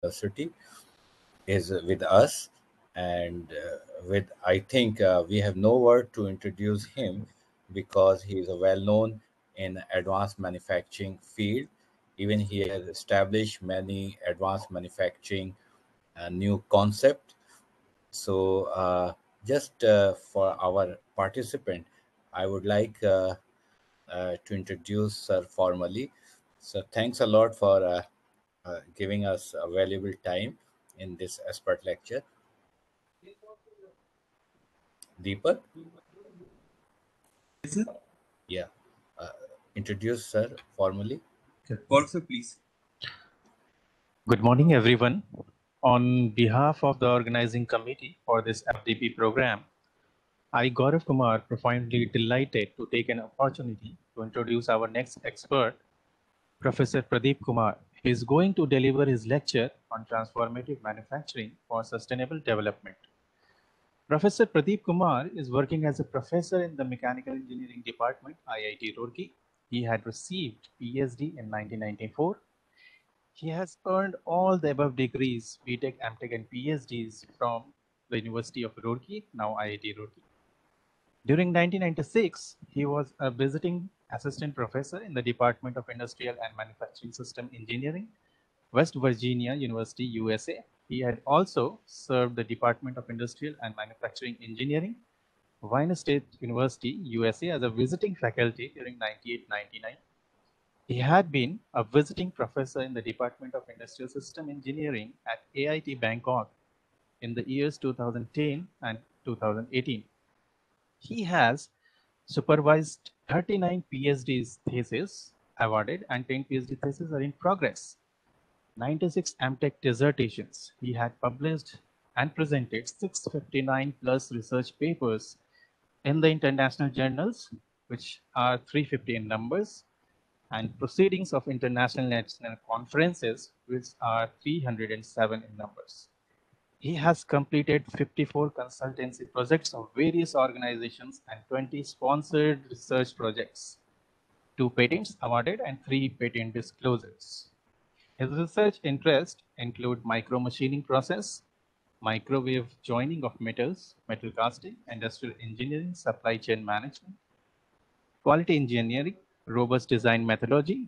University is with us, and with I think we have no word to introduce him because he is a well known in advanced manufacturing field. Even he has established many advanced manufacturing new concept. So just for our participant, I would like to introduce Sir formally. So thanks a lot for giving us a valuable time in this expert lecture. Deepak, Yes, sir. yeah, uh, introduce Sir formally. Sir, please. Good morning, everyone. On behalf of the organizing committee for this FDP program, I, Gaurav Kumar, profoundly delighted to take an opportunity to introduce our next expert, Professor Pradeep Kumar. He is going to deliver his lecture on transformative manufacturing for sustainable development. Professor Pradeep Kumar is working as a professor in the Mechanical Engineering Department, IIT Roorkee. He had received PhD in 1994. He has earned all the above degrees, BTech, MTech, and PhDs from the University of Roorkee, now IIT Roorkee. During 1996, he was a visiting assistant professor in the Department of Industrial and Manufacturing System Engineering, West Virginia University, USA. He had also served the Department of Industrial and Manufacturing Engineering, Wayne State University, USA, as a visiting faculty during 98-99. He had been a visiting professor in the Department of Industrial System Engineering at AIT Bangkok in the years 2010 and 2018. He has supervised 39 PhD theses awarded and 10 PhD theses are in progress. 96 MTech dissertations. He had published and presented 659 plus research papers in the international journals, which are 350 in numbers, and proceedings of international national conferences, which are 307 in numbers. He has completed 54 consultancy projects of various organizations and 20 sponsored research projects, 2 patents awarded and 3 patent disclosures. His research interests include micromachining process, microwave joining of metals, metal casting, industrial engineering, supply chain management, quality engineering, robust design methodology,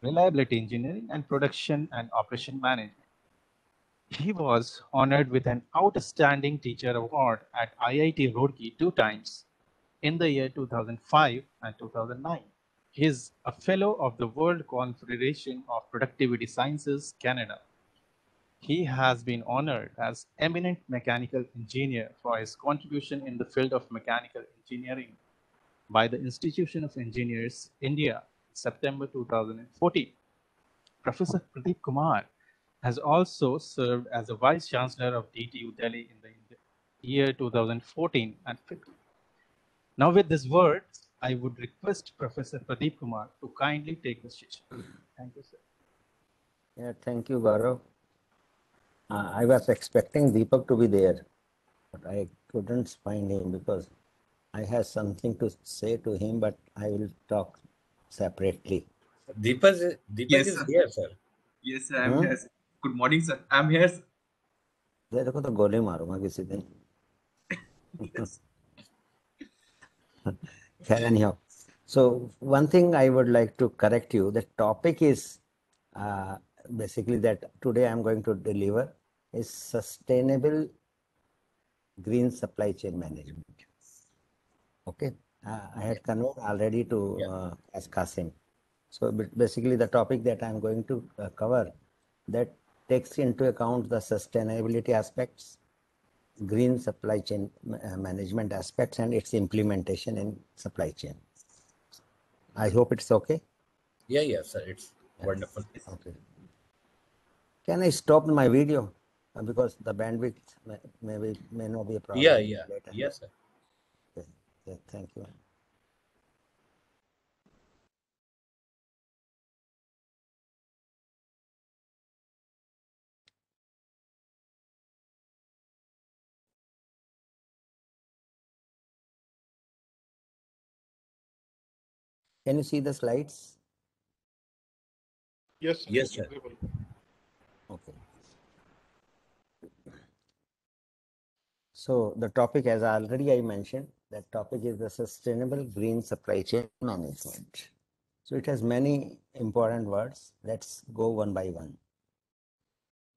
reliability engineering, and production and operation management. He was honored with an Outstanding Teacher Award at IIT Roorkee 2 times in the year 2005 and 2009. He is a Fellow of the World Confederation of Productivity Sciences, Canada. He has been honored as Eminent Mechanical Engineer for his contribution in the field of mechanical engineering by the Institution of Engineers, India, September 2014. Professor Pradeep Kumar has also served as a Vice Chancellor of DTU Delhi in the year 2014 and 15. Now with this word, I would request Professor Pradeep Kumar to kindly take the stage. Thank you, sir. Yeah, thank you, Gaurav. I was expecting Deepak to be there, but I couldn't find him because I have something to say to him, but I will talk separately. Deepak Yes, is sir. here, sir. Yes, sir. I'm here. Sir. Good morning, sir. I'm here. Sir. देखो तो गोली मारूंगा किसी दिन. Yes. Anyhow, so one thing I would like to correct you. The topic is basically that today I'm going to deliver is sustainable green supply chain management. Okay, I had conveyed already to as Kasim. So basically the topic that I'm going to cover that takes into account the sustainability aspects, green supply chain management aspects, and its implementation in supply chain. I hope it's okay. Yeah, sir. It's wonderful. Okay. Can I stop my video because the bandwidth may not be a problem. Yeah. Later. Yes, sir. Okay. Yeah, thank you. Can you see the slides? Yes, Yes, sir. Okay. So the topic, as already I mentioned, that topic is the sustainable green supply chain management. So it has many important words. Let's go one by one.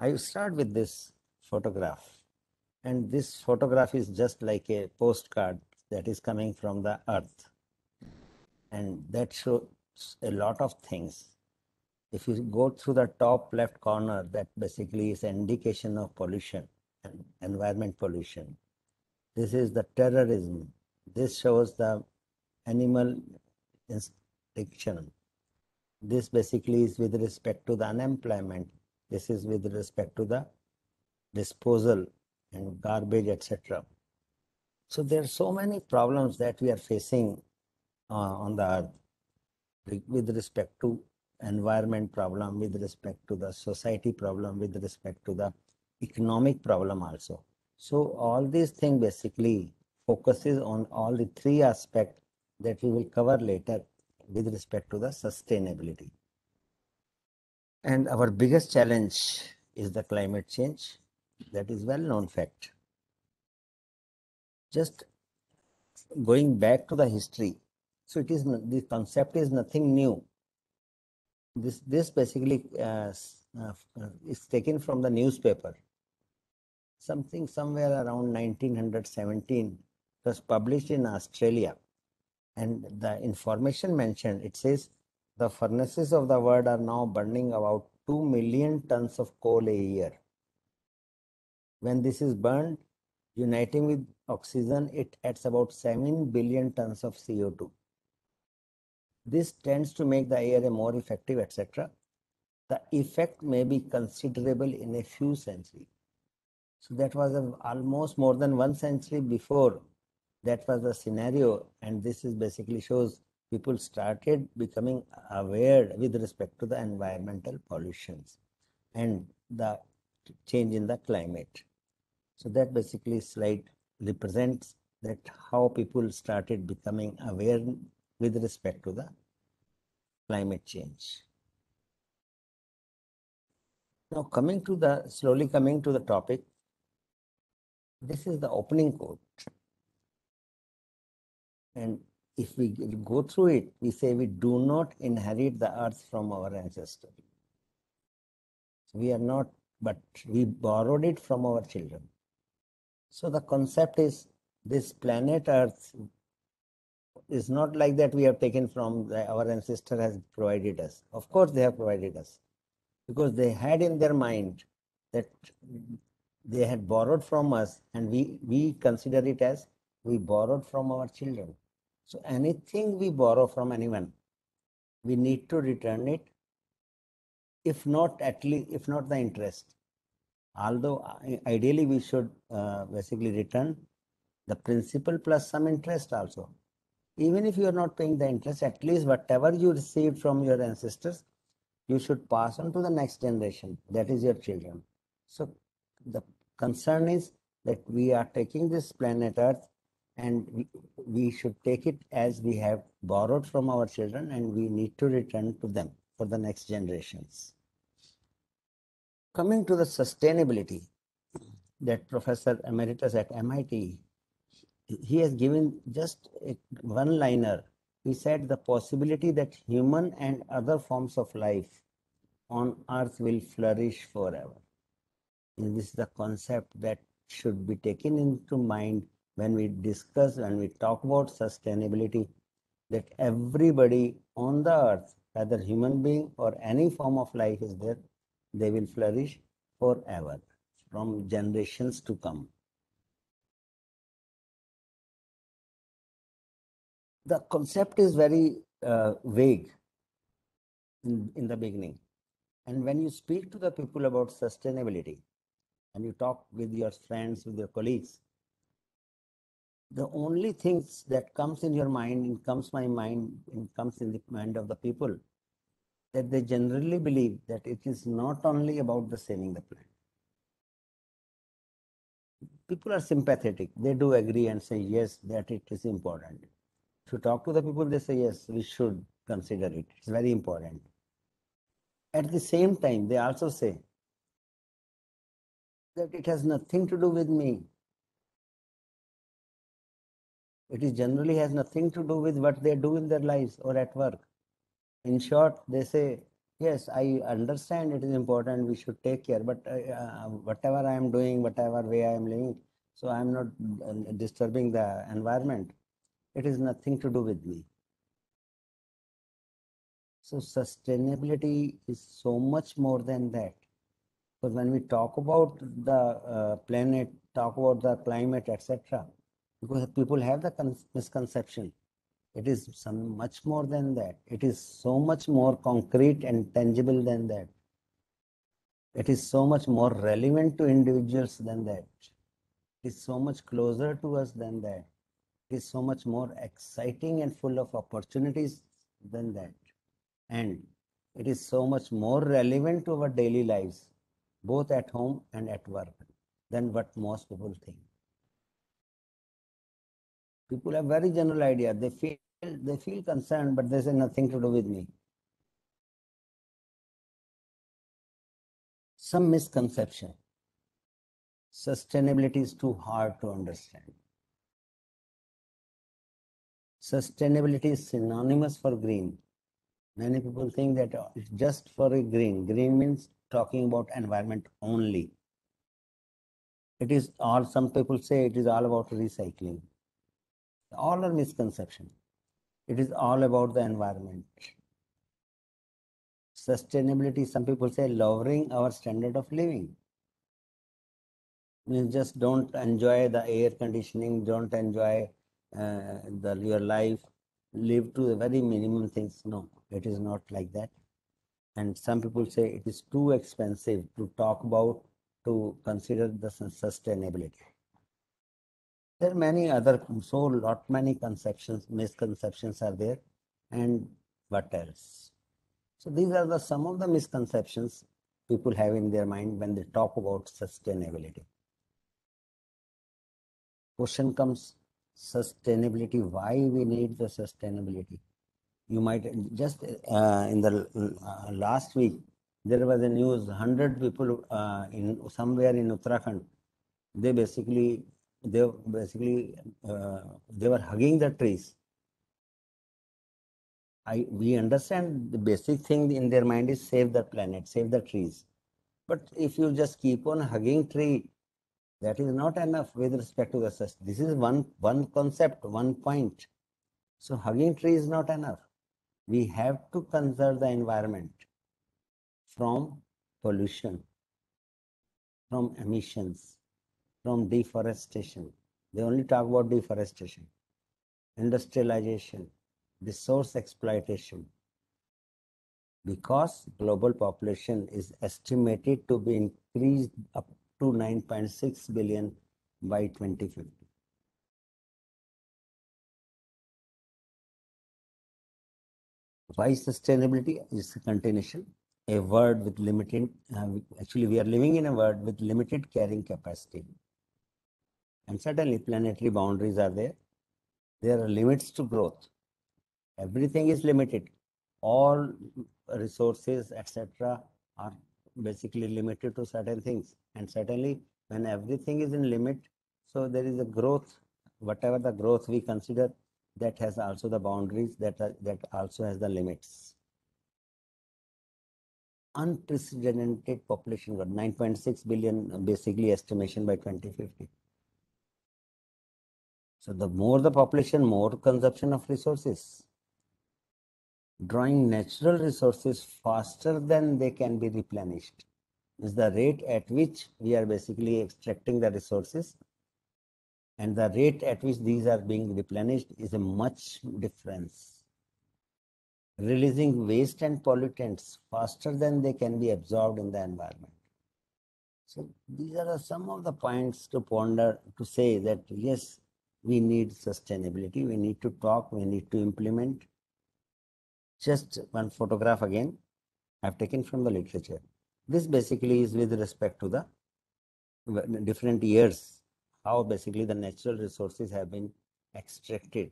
I will start with this photograph. And this photograph is just like a postcard that is coming from the earth. And that shows a lot of things. If you go through the top left corner, that basically is an indication of pollution and environment pollution. This is the terrorism. This shows the animal extinction. This basically is with respect to the unemployment. This is with respect to the disposal and garbage, etc. So there are so many problems that we are facing on the earth with respect to environment problem, with respect to the society problem, with respect to the economic problem also. So all these things basically focuses on all the three aspects that we will cover later with respect to the sustainability. And our biggest challenge is the climate change. That is well known fact. Just going back to the history. So it is the concept is nothing new. This basically is taken from the newspaper. Something somewhere around 1917 was published in Australia, and the information mentioned, it says the furnaces of the world are now burning about 2 million tons of coal a year. When this is burned, uniting with oxygen, it adds about 7 billion tons of CO2. This tends to make the air more effective, etc. The effect may be considerable in a few centuries. So that was almost more than 1 century before. That was the scenario, and this is basically shows people started becoming aware with respect to the environmental pollutions and the change in the climate. So that basically slide represents that how people started becoming aware with respect to the climate change. Now slowly coming to the topic, this is the opening quote. And if we go through it, we say we do not inherit the earth from our ancestors. We are not, but we borrowed it from our children. So the concept is this planet earth is not like that we have taken from our ancestor has provided us. Of course, they have provided us because they had in their mind that they had borrowed from us, and we consider it as we borrowed from our children. So anything we borrow from anyone, we need to return it, if not the interest. Although ideally we should basically return the principal plus some interest also. Even if you are not paying the interest, at least whatever you received from your ancestors, you should pass on to the next generation, that is your children. So the concern is that we are taking this planet Earth, and we should take it as we have borrowed from our children, and we need to return to them for the next generations. Coming to the sustainability, that Professor Emeritus at MIT, he has given just a one-liner. He said the possibility that human and other forms of life on earth will flourish forever. And this is the concept that should be taken into mind when we discuss, when we talk about sustainability, that everybody on the earth, whether human being or any form of life is there, they will flourish forever from generations to come. The concept is very vague in the beginning. And when you speak to the people about sustainability and you talk with your friends, with your colleagues, the only things that comes in your mind, comes in the mind of the people, that they generally believe that it is not only about the saving the planet. People are sympathetic. They do agree and say, yes, that it is important. If you talk to the people, they say, yes, we should consider it. It's very important. At the same time, they also say that it has nothing to do with me. It is generally has nothing to do with what they do in their lives or at work. In short, they say, yes, I understand it is important, we should take care, but whatever I am doing, whatever way I am living, so I am not disturbing the environment. It is nothing to do with me. So sustainability is so much more than that. Because when we talk about the planet, talk about the climate, etc., because people have the misconception. It is some much more than that. It is so much more concrete and tangible than that. It is so much more relevant to individuals than that. It is so much closer to us than that. It is so much more exciting and full of opportunities than that. And it is so much more relevant to our daily lives, both at home and at work, than what most people think. People have very general idea. They feel concerned, but they say nothing to do with me. Some misconception. Sustainability is too hard to understand. Sustainability is synonymous for green. Many people think that it's just for a green. Green means talking about environment only. It is all, some people say it is all about recycling. All are misconception. It is all about the environment. Sustainability, some people say lowering our standard of living. You just don't enjoy the air conditioning, don't enjoy your life, live to the very minimum things. No, it is not like that. And some people say it is too expensive to talk about, to consider the sustainability. There are many other, many conceptions, misconceptions are there. And what else? So these are some of the misconceptions people have in their mind when they talk about sustainability. Question comes, sustainability, why we need the sustainability? You might just in the last week, there was a news, 100 people in somewhere in Uttarakhand, they were hugging the trees. We understand the basic thing in their mind is save the planet, save the trees. But if you just keep on hugging tree, that is not enough with respect to the sustainability. This is one concept, one point. So hugging tree is not enough. We have to conserve the environment from pollution, from emissions, from deforestation. They only talk about deforestation, industrialization, resource exploitation. Because global population is estimated to be increased up to 9.6 billion by 2050. Why sustainability is a continuation, a word with limited, actually we are living in a world with limited carrying capacity. And certainly planetary boundaries are there. There are limits to growth. Everything is limited. All resources, etc., are basically limited to certain things. And certainly when everything is in limit, so there is a growth, whatever the growth we consider, that has also the boundaries, that also has the limits. Unprecedented population growth, 9.6 billion basically estimation by 2050. So the more the population, more consumption of resources. Drawing natural resources faster than they can be replenished is the rate at which we are basically extracting the resources, and the rate at which these are being replenished is a much difference. Releasing waste and pollutants faster than they can be absorbed in the environment. So these are some of the points to ponder, to say that yes, we need sustainability, we need to talk, we need to implement. Just one photograph again, I've taken from the literature. This basically is with respect to the different years, how basically the natural resources have been extracted.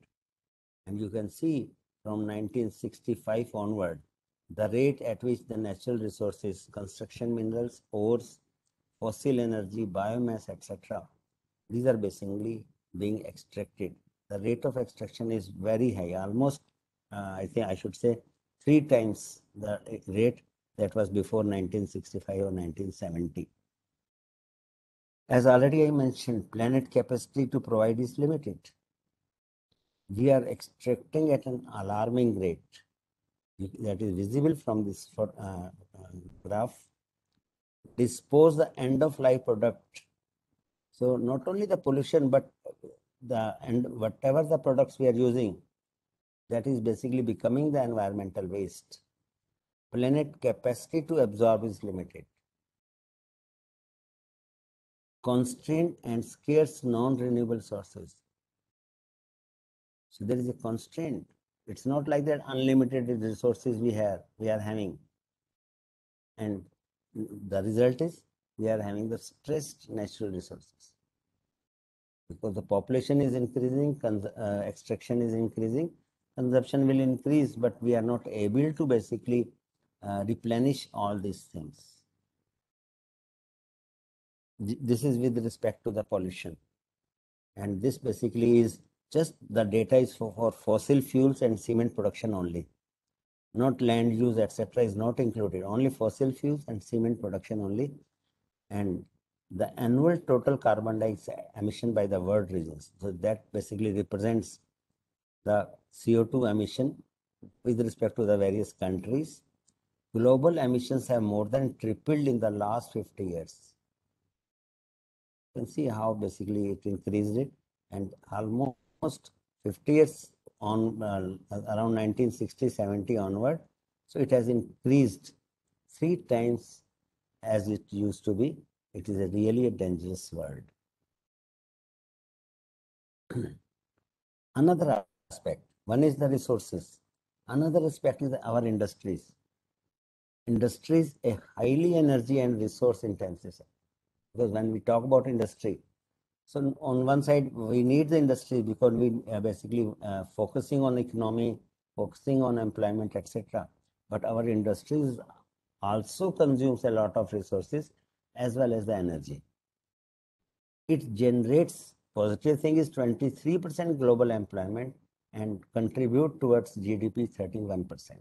And you can see from 1965 onward, the rate at which the natural resources, construction minerals, ores, fossil energy, biomass, etc., these are basically being extracted. the rate of extraction is very high, almost, I think I should say 3 times the rate that was before 1965 or 1970. As already I mentioned, planet capacity to provide is limited. We are extracting at an alarming rate that is visible from this graph. Dispose the end of life product. So not only the pollution, but whatever the products we are using, that is basically becoming the environmental waste. Planet capacity to absorb is limited. Constrained and scarce non-renewable sources. So there is a constraint. It's not like that unlimited resources we are having. And the result is we are having the stressed natural resources. Because the population is increasing, extraction is increasing, consumption will increase, but we are not able to basically replenish all these things. This is with respect to the pollution. And this basically is just the data is for fossil fuels and cement production only. Not land use, etc. is not included. Only fossil fuels and cement production only. And the annual total carbon dioxide emission by the world regions. So that basically represents the CO2 emission with respect to the various countries. Global emissions have more than tripled in the last 50 years. You can see how basically it increased it, and almost 50 years on around 1960, 70 onward. So it has increased 3 times as it used to be. It is really a dangerous world. Another aspect, one is the resources. Another aspect is our industries. Industries a highly energy and resource intensive. Because when we talk about industry, so on one side we need the industry because we are basically focusing on economy, focusing on employment, etc. But our industries also consumes a lot of resources as well as the energy. It generates, positive thing is 23% global employment and contribute towards GDP 31%.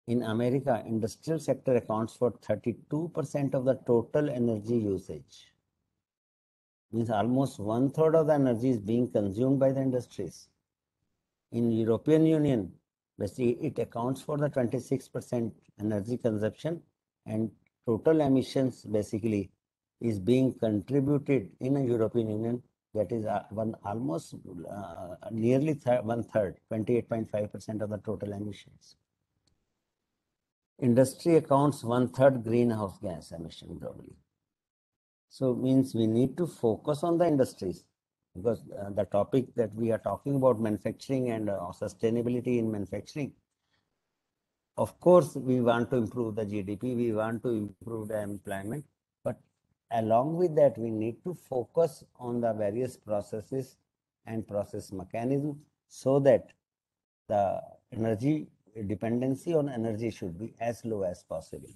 In America, industrial sector accounts for 32% of the total energy usage. Means almost 1/3 of the energy is being consumed by the industries. In European Union, basically it accounts for the 26% energy consumption, and total emissions basically is being contributed in a European Union, that is almost nearly 1/3, 28.5% of the total emissions. Industry accounts 1/3 greenhouse gas emission globally. So means we need to focus on the industries, because the topic that we are talking about, manufacturing and sustainability in manufacturing. Of course, we want to improve the GDP, we want to improve the employment, but along with that, we need to focus on the various processes and process mechanisms so that the energy dependency on energy should be as low as possible,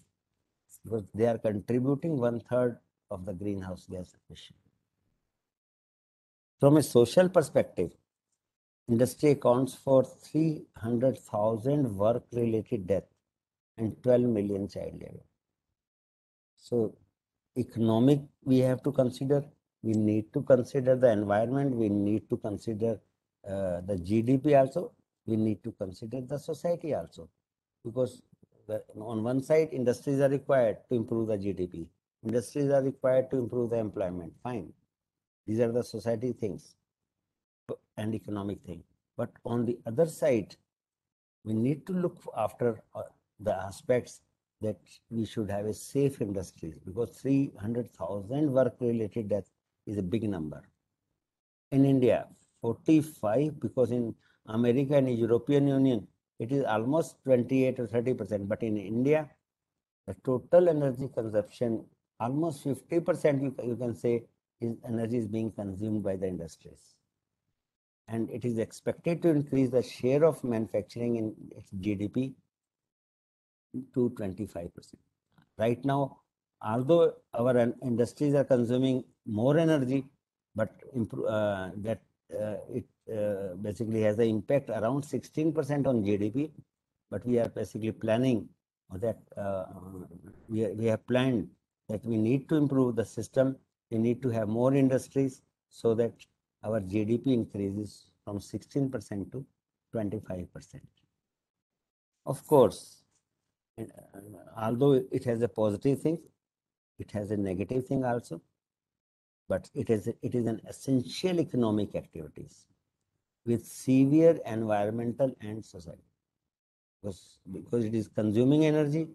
because they are contributing 1/3 of the greenhouse gas emission. From a social perspective, industry accounts for 300,000 work-related deaths and 12 million child labor. So economic we have to consider, we need to consider the environment, we need to consider the GDP also, we need to consider the society also, because on one side industries are required to improve the GDP, industries are required to improve the employment, fine. These are the society things and economic thing. But on the other side, we need to look after the aspects that we should have a safe industries, because 300,000 work-related deaths is a big number. In India, 45, because in America and European Union, it is almost 28 or 30%. But in India, the total energy consumption, almost 50%, you can say, is energy is being consumed by the industries. And it is expected to increase the share of manufacturing in its GDP to 25%. Right now, although our industries are consuming more energy, but that it basically has an impact around 16% on GDP, but we are basically planning that we have planned that we need to improve the system. We need to have more industries so that our GDP increases from 16% to 25%. Of course, although it has a positive thing, it has a negative thing also, but it is an essential economic activities with severe environmental and society. Because it is consuming energy,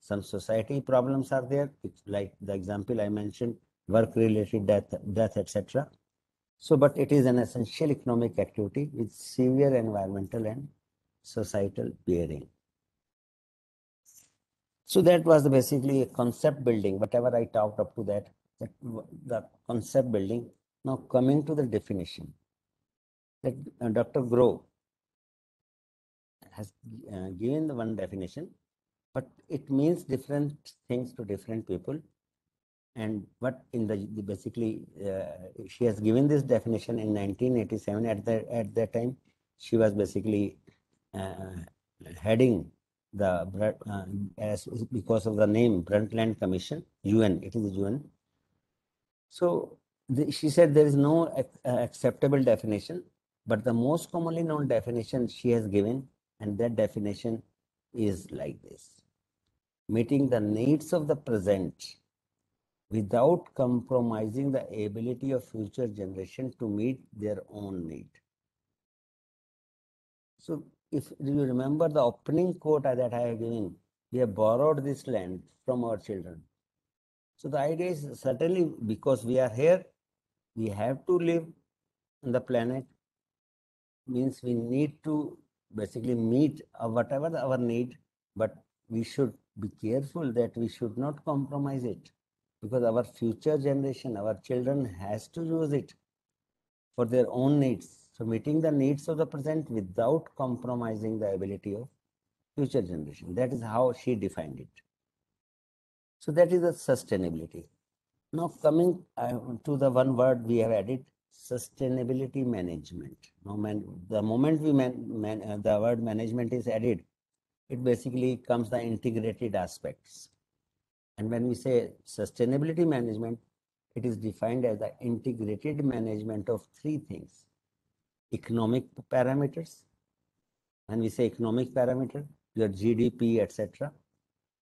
some society problems are there, like the example I mentioned, work-related death, etc. So, but it is an essential economic activity with severe environmental and societal bearing. So that was basically a concept building, whatever I talked up to that the concept building. Now coming to the definition, that Dr. Grove has given the one definition, but it means different things to different people. And what in the basically she has given this definition in 1987. At that time, she was basically heading the as because of the name Brundtland Commission, UN. It is UN. So she said there is no acceptable definition, but the most commonly known definition she has given, and that definition is like this: meeting the needs of the present without compromising the ability of future generation to meet their own need. So if you remember the opening quote that I have given, we have borrowed this land from our children. So the idea is certainly because we are here, we have to live on the planet, means we need to basically meet whatever our need, but we should be careful that we should not compromise it, because our future generation, our children has to use it for their own needs. So meeting the needs of the present without compromising the ability of future generation. That is how she defined it. So that is the sustainability. Now coming to the one word we have added, sustainability management. Now, the moment the word management is added, it basically comes the integrated aspects. And when we say sustainability management, it is defined as the integrated management of three things: economic parameters. When we say economic parameter, your GDP, etc.,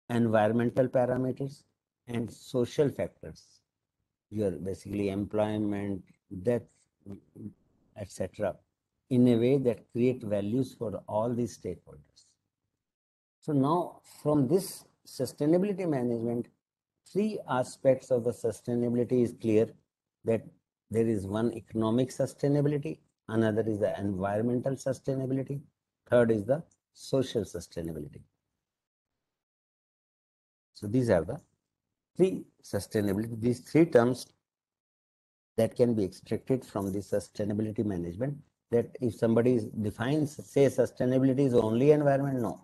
environmental parameters, and social factors, your basically employment, death, etc., in a way that create values for all these stakeholders. So now from this sustainability management, three aspects of the sustainability is clear: that there is one economic sustainability, another is the environmental sustainability, third is the social sustainability. So these are the three sustainability, these three terms that can be extracted from the sustainability management. That if somebody defines, say sustainability is only environment, no.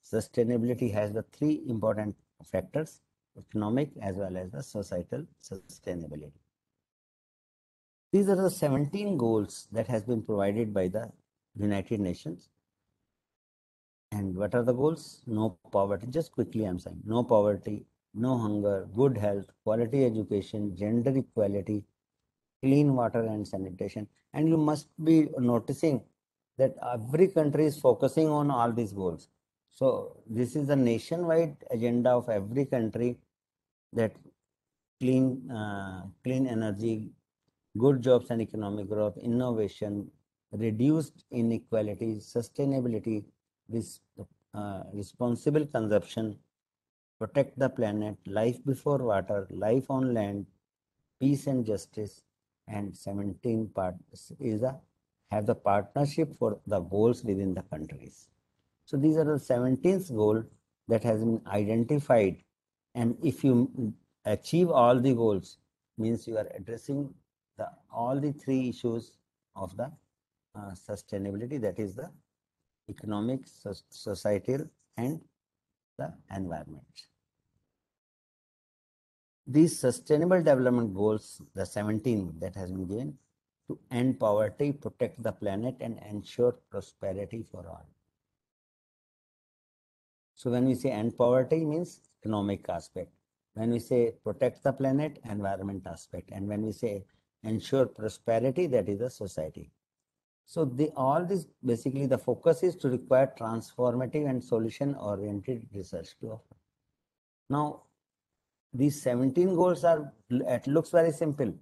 Sustainability has the three important factors: economic as well as the societal sustainability. These are the 17 goals that has been provided by the United Nations. And what are the goals? No poverty. Just quickly I'm saying, no poverty, no hunger, good health, quality education, gender equality, clean water and sanitation. And you must be noticing that every country is focusing on all these goals. So this is a nationwide agenda of every country, that clean energy, good jobs and economic growth, innovation, reduced inequality, sustainability, responsible consumption, protect the planet, life before water, life on land, peace and justice, and 17 part is have the partnership for the goals within the countries. So these are the 17th goal that has been identified, and if you achieve all the goals, means you are addressing all the three issues of the sustainability, that is the economic, societal, and the environment. These sustainable development goals, the 17 that has been given, to end poverty, protect the planet, and ensure prosperity for all. So when we say end poverty means economic aspect. When we say protect the planet, environment aspect. And when we say ensure prosperity, that is the society. So all this basically the focus is to require transformative and solution-oriented research to offer. Now, these 17 goals are, it looks very simple,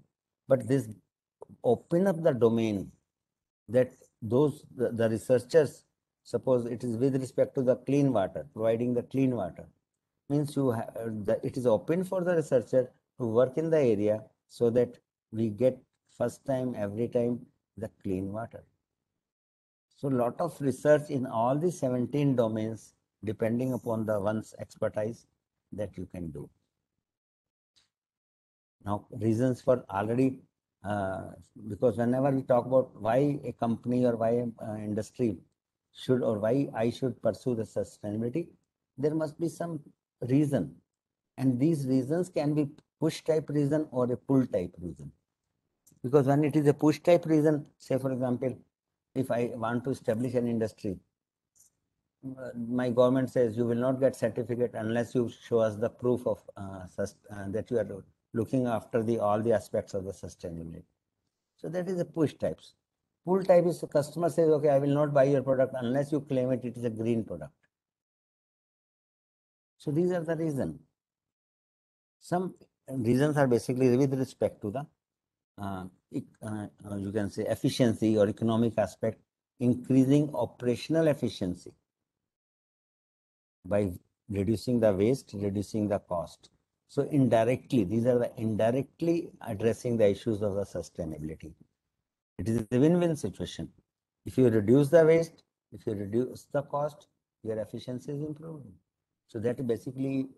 but this open up the domain that the researchers, suppose it is with respect to the clean water, providing the clean water, means it is open for the researcher to work in the area so that we get first time, every time, the clean water. So lot of research in all the 17 domains, depending upon the one's expertise, that you can do. Now, reasons for already, because whenever we talk about why a company or why an industry should, or why I should pursue the sustainability, there must be some reason. And these reasons can be push type reason or a pull type reason. Because when it is a push type reason, say for example, if I want to establish an industry, my government says you will not get certificate unless you show us the proof of that you are looking after all the aspects of the sustainability. So that is the push types. Pull type is the customer says, okay, I will not buy your product unless you claim it is a green product. So these are the reasons. Some reasons are basically with respect to the you can say efficiency or economic aspect, increasing operational efficiency by reducing the waste, reducing the cost. So indirectly, these are the indirectly addressing the issues of the sustainability. It is a win-win situation. If you reduce the waste, if you reduce the cost, your efficiency is improving. So that basically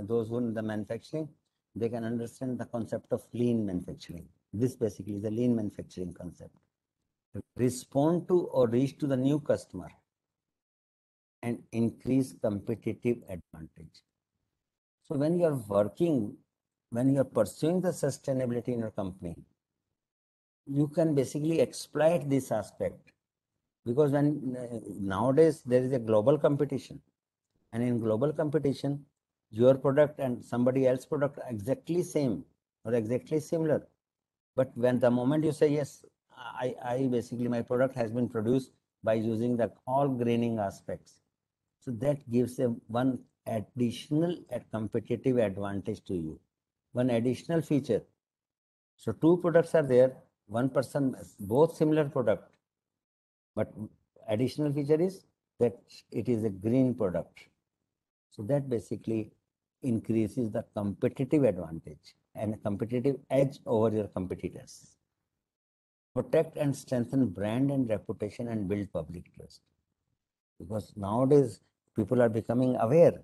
those who in the manufacturing, they can understand the concept of lean manufacturing. This basically is a lean manufacturing concept. Respond to or reach to the new customer and increase competitive advantage. So when you are working, when you are pursuing the sustainability in your company, you can basically exploit this aspect, because when nowadays there is a global competition, and in global competition, your product and somebody else's product are exactly same or exactly similar. But when the moment you say, yes, I basically my product has been produced by using the all greening aspects. So that gives a one additional competitive advantage to you. One additional feature. So two products are there, one person, both similar product, but additional feature is that it is a green product. So that basically increases the competitive advantage and a competitive edge over your competitors. Protect and strengthen brand and reputation and build public trust. Because nowadays people are becoming aware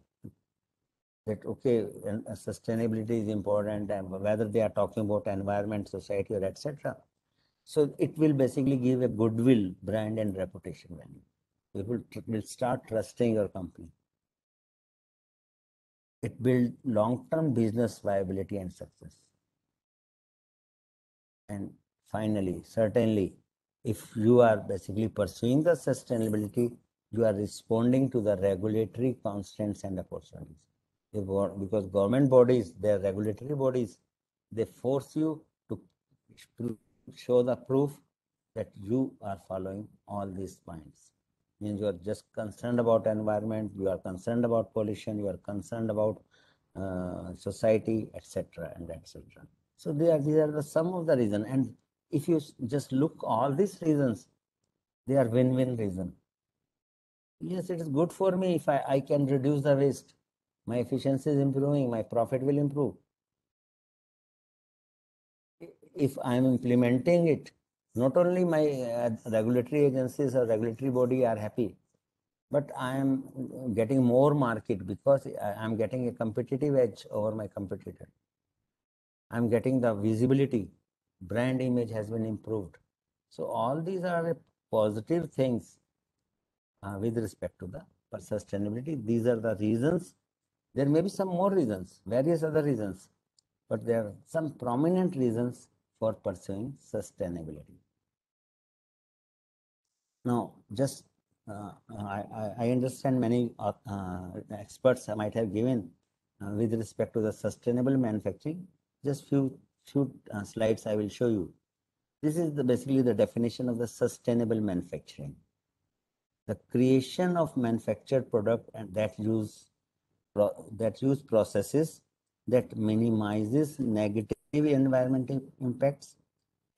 that, okay, sustainability is important, and whether they are talking about environment, society, or etc. So it will basically give a goodwill, brand, and reputation value. People will start trusting your company. It builds long-term business viability and success. And finally, certainly, if you are basically pursuing the sustainability, you are responding to the regulatory constraints and opportunities. Because government bodies, they are regulatory bodies, they force you to show the proof that you are following all these points. Means you are just concerned about environment, you are concerned about pollution, you are concerned about society, etc. and etc. So these are the some of the reasons. And if you just look all these reasons, they are win-win reason. Yes, it is good for me if I can reduce the waste. My efficiency is improving, my profit will improve. If I am implementing it, not only my regulatory agencies or regulatory body are happy, but I am getting more market because I am getting a competitive edge over my competitor. I am getting the visibility, brand image has been improved. So all these are positive things with respect to the sustainability. These are the reasons. There may be some more reasons, various other reasons, but there are some prominent reasons for pursuing sustainability. Now, just I understand many experts might have given with respect to the sustainable manufacturing. Just few slides I will show you. This is basically the definition of the sustainable manufacturing. The creation of manufactured product and that use processes that minimizes negative environmental impacts,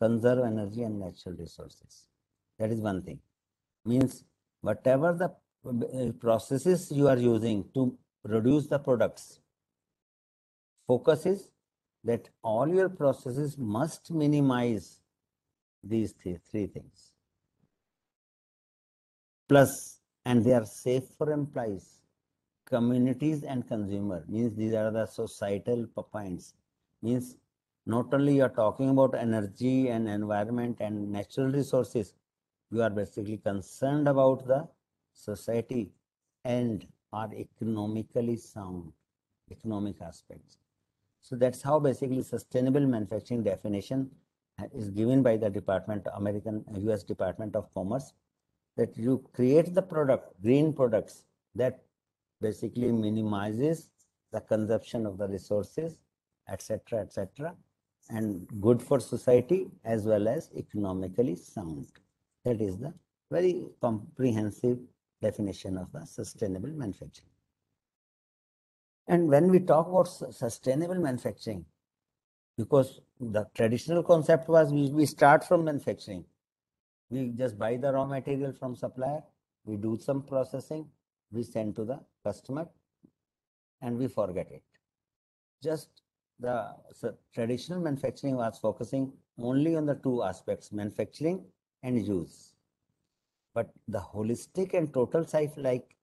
conserve energy and natural resources. That is one thing. Means whatever the processes you are using to produce the products, focus is that all your processes must minimize these three things. Plus, and they are safe for employees, communities and consumer. Means these are the societal points. Means not only you are talking about energy and environment and natural resources, you are basically concerned about the society and are economically sound, economic aspects. So that's how basically sustainable manufacturing definition is given by the US Department of Commerce, that you create the product, green products that basically minimizes the consumption of the resources, etc., etc., and good for society as well as economically sound. That is the very comprehensive definition of the sustainable manufacturing. And when we talk about sustainable manufacturing, because the traditional concept was we start from manufacturing, we just buy the raw material from supplier, we do some processing, we send to the customer, and we forget it. Just the traditional manufacturing was focusing only on the two aspects, manufacturing and use. But the holistic and total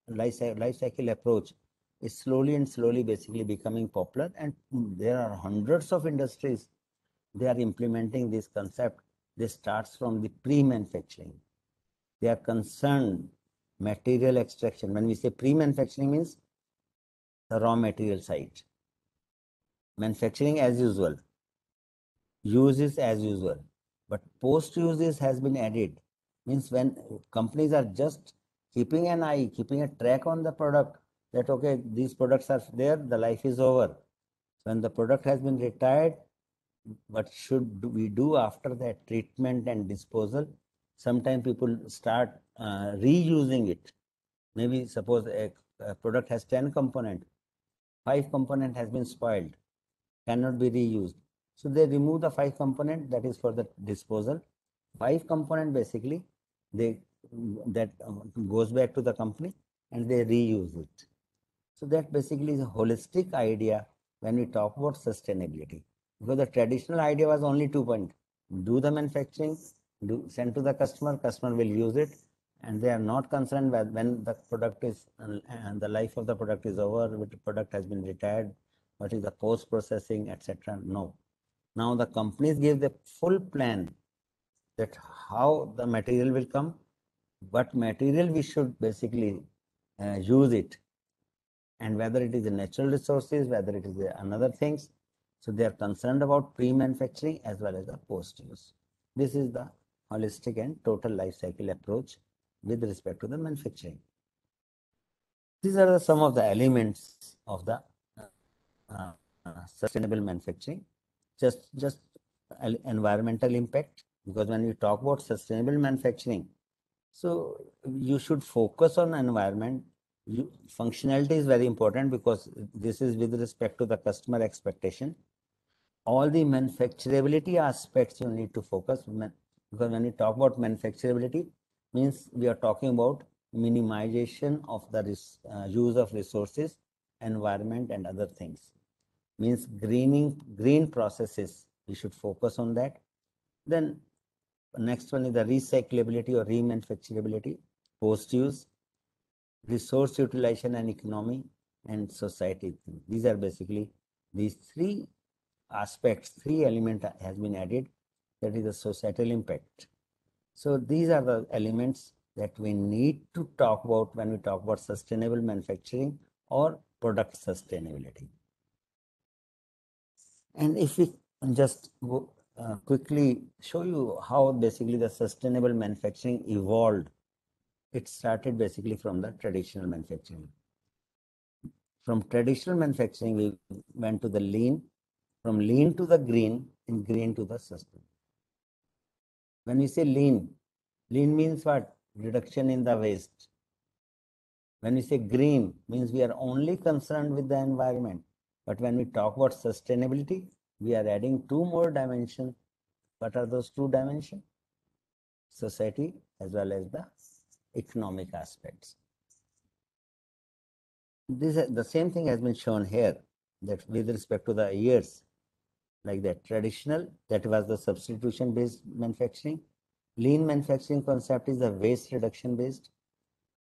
life cycle approach is slowly basically becoming popular, and there are hundreds of industries they are implementing this concept. This starts from the pre-manufacturing. They are concerned material extraction. When we say pre-manufacturing, means the raw material side. Manufacturing as usual, uses as usual, but post-uses has been added. Means when companies are just keeping an eye, keeping a track on the product, that okay, these products are there, the life is over. When the product has been retired, what should we do after that treatment and disposal? Sometimes people start reusing it. Maybe suppose a product has 10 components, 5 component has been spoiled, cannot be reused. So they remove the 5 component, that is for the disposal. 5 component basically that goes back to the company and they reuse it. So that basically is a holistic idea when we talk about sustainability. Because the traditional idea was only 2 points: do the manufacturing, send to the customer, customer will use it, and they are not concerned when the product is and the life of the product is over, the product has been retired, what is the post processing, etc. No. Now the companies give the full plan that how the material will come, what material we should basically use it, and whether it is the natural resources, whether it is another things. So they are concerned about pre-manufacturing as well as the post-use. This is the holistic and total life cycle approach with respect to the manufacturing. These are some of the elements of the sustainable manufacturing. Just environmental impact, because when we talk about sustainable manufacturing, so you should focus on environment. Functionality is very important because this is with respect to the customer expectation. All the manufacturability aspects you need to focus, because when we talk about manufacturability, means we are talking about minimization of the use of resources, environment and other things. Means green processes, we should focus on that. Then next one is the recyclability or remanufacturability, post-use, resource utilization and economy, and society. These are basically these 3 aspects, 3 elements has been added, that is the societal impact. So these are the elements that we need to talk about when we talk about sustainable manufacturing or product sustainability. And if we just go quickly show you how basically the sustainable manufacturing evolved it started basically from the traditional manufacturing. From traditional manufacturing, we went to the lean, from lean to the green, and green to the sustainable. When we say lean, lean means what? Reduction in the waste. When we say green, means we are only concerned with the environment. But when we talk about sustainability, we are adding two more dimensions. What are those two dimensions? Society as well as the economic aspects. The same thing has been shown here, that with respect to the years, like that traditional, that was the substitution based manufacturing. Lean manufacturing concept is the waste reduction based.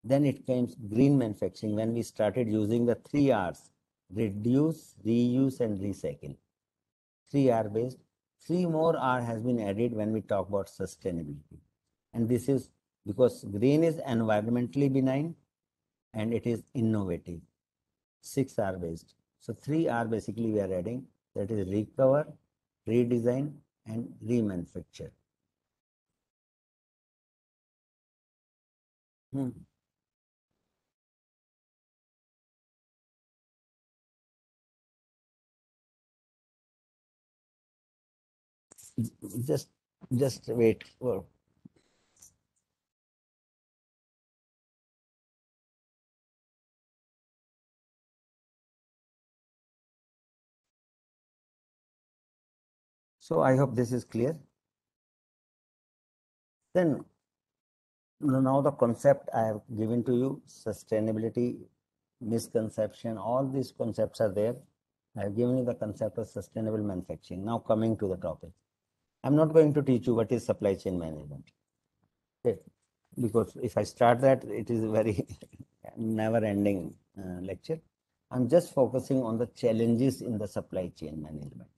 Then it came green manufacturing when we started using the 3 R's: reduce, reuse, and recycle. 3 R based. 3 more R has been added when we talk about sustainability. And this is because green is environmentally benign and it is innovative. 6 R based. So 3 R basically we are adding, that is recover, redesign, and remanufacture. Just wait. Well, so I hope this is clear. Then now the concept I have given to you, sustainability, misconception, all these concepts are there. I have given you the concept of sustainable manufacturing. Now coming to the topic. I'm not going to teach you what is supply chain management. Okay. Because if I start that, it is a very never ending lecture. I'm just focusing on the challenges in the supply chain management.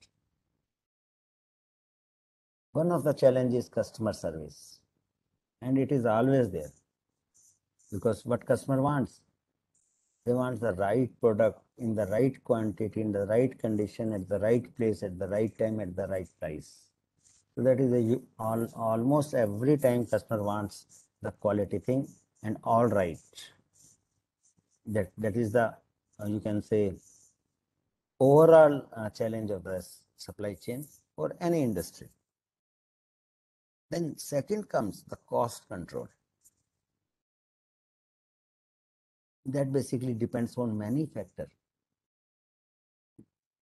One of the challenges is customer service, and it is always there, because what customer wants, they want the right product in the right quantity, in the right condition, at the right place, at the right time, at the right price. So that is almost every time customer wants the quality thing and all right. That is the you can say overall challenge of the supply chain for any industry. Then second comes the cost control. That basically depends on many factors.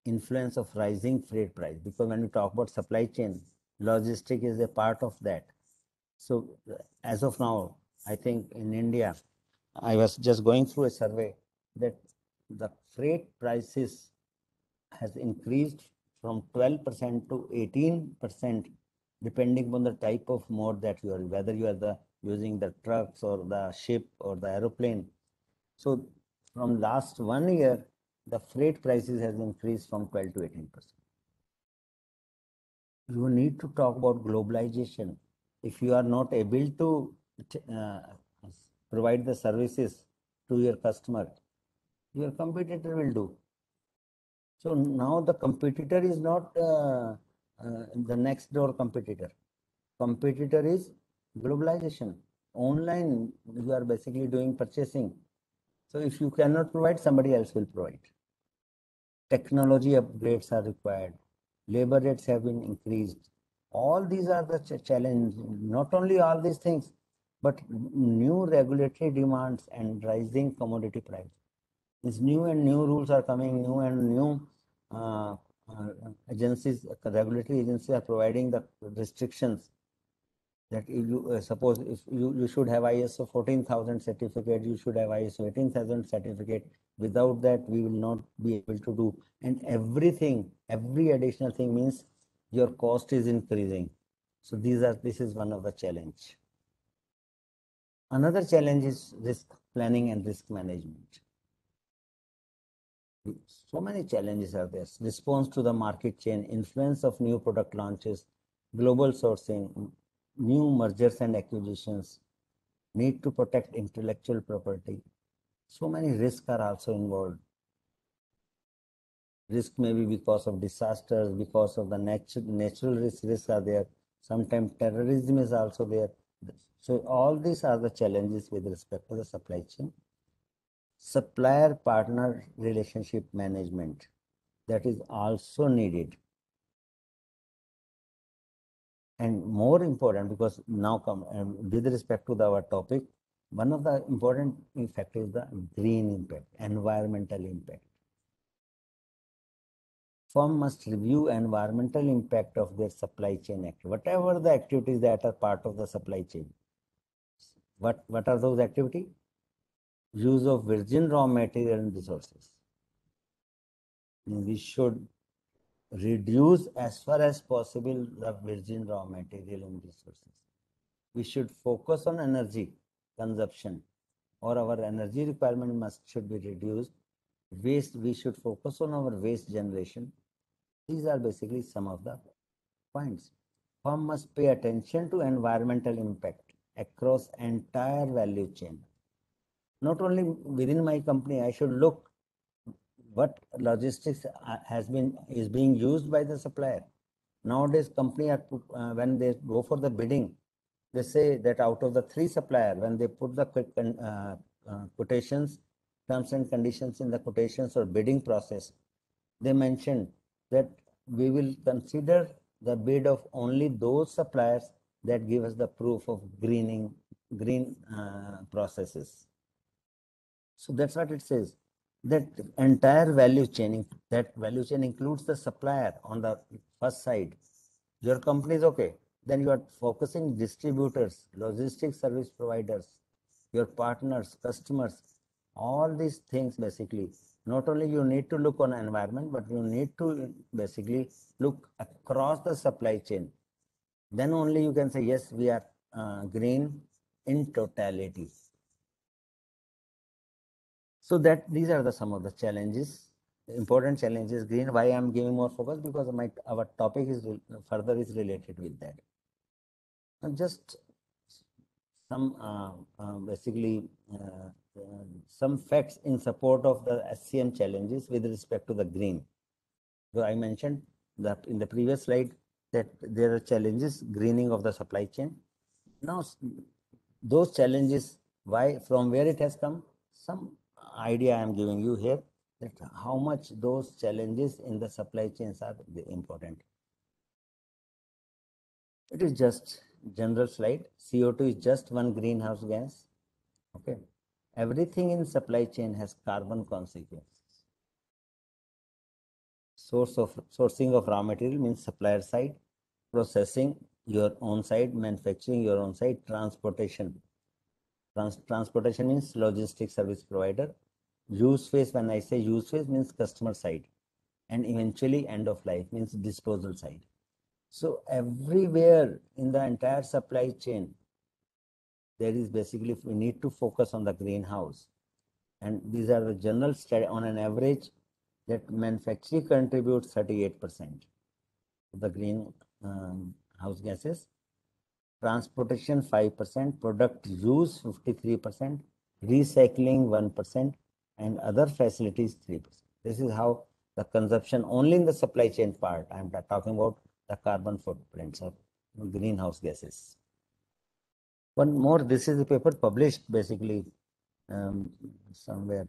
Influence of rising freight price, because when we talk about supply chain, logistic is a part of that. So as of now, I think in India, I was just going through a survey that the freight prices has increased from 12% to 18%, depending on the type of mode that you are, whether you are using the trucks or the ship or the aeroplane. So from last 1 year, the freight prices has increased from 12 to 18%. You need to talk about globalization. If you are not able to uh, provide the services to your customer, your competitor will do. So now the competitor is not the next door competitor. Competitor is globalization. Online, you are basically doing purchasing. So if you cannot provide, somebody else will provide. Technology upgrades are required. Labor rates have been increased. All these are the challenge. Not only all these things, but new regulatory demands and rising commodity price. These new and new rules are coming, new and new agencies, regulatory agencies are providing the restrictions that if you suppose if you should have ISO 14,000 certificate, you should have ISO 18,000 certificate. Without that, we will not be able to do. And everything, every additional thing means your cost is increasing. So this is one of the challenge. Another challenge is risk planning and risk management. So many challenges are there. Response to the market change, influence of new product launches, global sourcing, new mergers and acquisitions, need to protect intellectual property. So many risks are also involved. Risk may be because of disasters, because of the natural risks are there. Sometimes terrorism is also there. So all these are the challenges with respect to the supply chain. Supplier partner relationship management, that is also needed. And more important, because now come with respect to our topic, one of the important factor is the green impact, environmental impact. Firm must review environmental impact of their supply chain activity, whatever the activities that are part of the supply chain. What are those activities? Use of virgin raw material and resources. We should reduce as far as possible the virgin raw material and resources. We should focus on energy consumption, or our energy requirement should be reduced. Waste, we should focus on our waste generation. These are basically some of the points. Firm must pay attention to environmental impact across entire value chain. Not only within my company, I should look what logistics is being used by the supplier. Nowadays, company are when they go for the bidding, they say that out of the 3 supplier, when they put the quotations, terms and conditions in the quotations or bidding process, they mentioned that we will consider the bid of only those suppliers that give us the proof of green processes. So that's what it says. That entire value chain, that value chain includes the supplier on the first side. Your company is okay. Then you are focusing distributors, logistics service providers, your partners, customers, all these things basically. Not only you need to look on environment, but you need to basically look across the supply chain. Then only you can say, yes, we are green in totality. So that these are some of the challenges, important challenges. Green. Why I am giving more focus, because our topic is further is related with that. And just some basically some facts in support of the SCM challenges with respect to the green. So I mentioned that in the previous slide that there are challenges greening of the supply chain. Now those challenges, why, from where it has come, some idea I am giving you here, that how much those challenges in the supply chains are important. It is just general slide. CO2 is just one greenhouse gas. Okay. Everything in supply chain has carbon consequences. Sourcing of raw material means supplier side, processing your own side, manufacturing your own side, transportation. Transportation means logistics service provider. Use phase, when I say use phase, means customer side, and eventually end of life means disposal side. So everywhere in the entire supply chain, there is basically, we need to focus on the greenhouse. And these are the general study on an average that manufacturing contributes 38% of the greenhouse gases, transportation 5%, product use 53%, recycling 1%, and other facilities 3%. This is how the consumption only in the supply chain part. I am talking about the carbon footprints of greenhouse gases. One more, this is a paper published basically somewhere.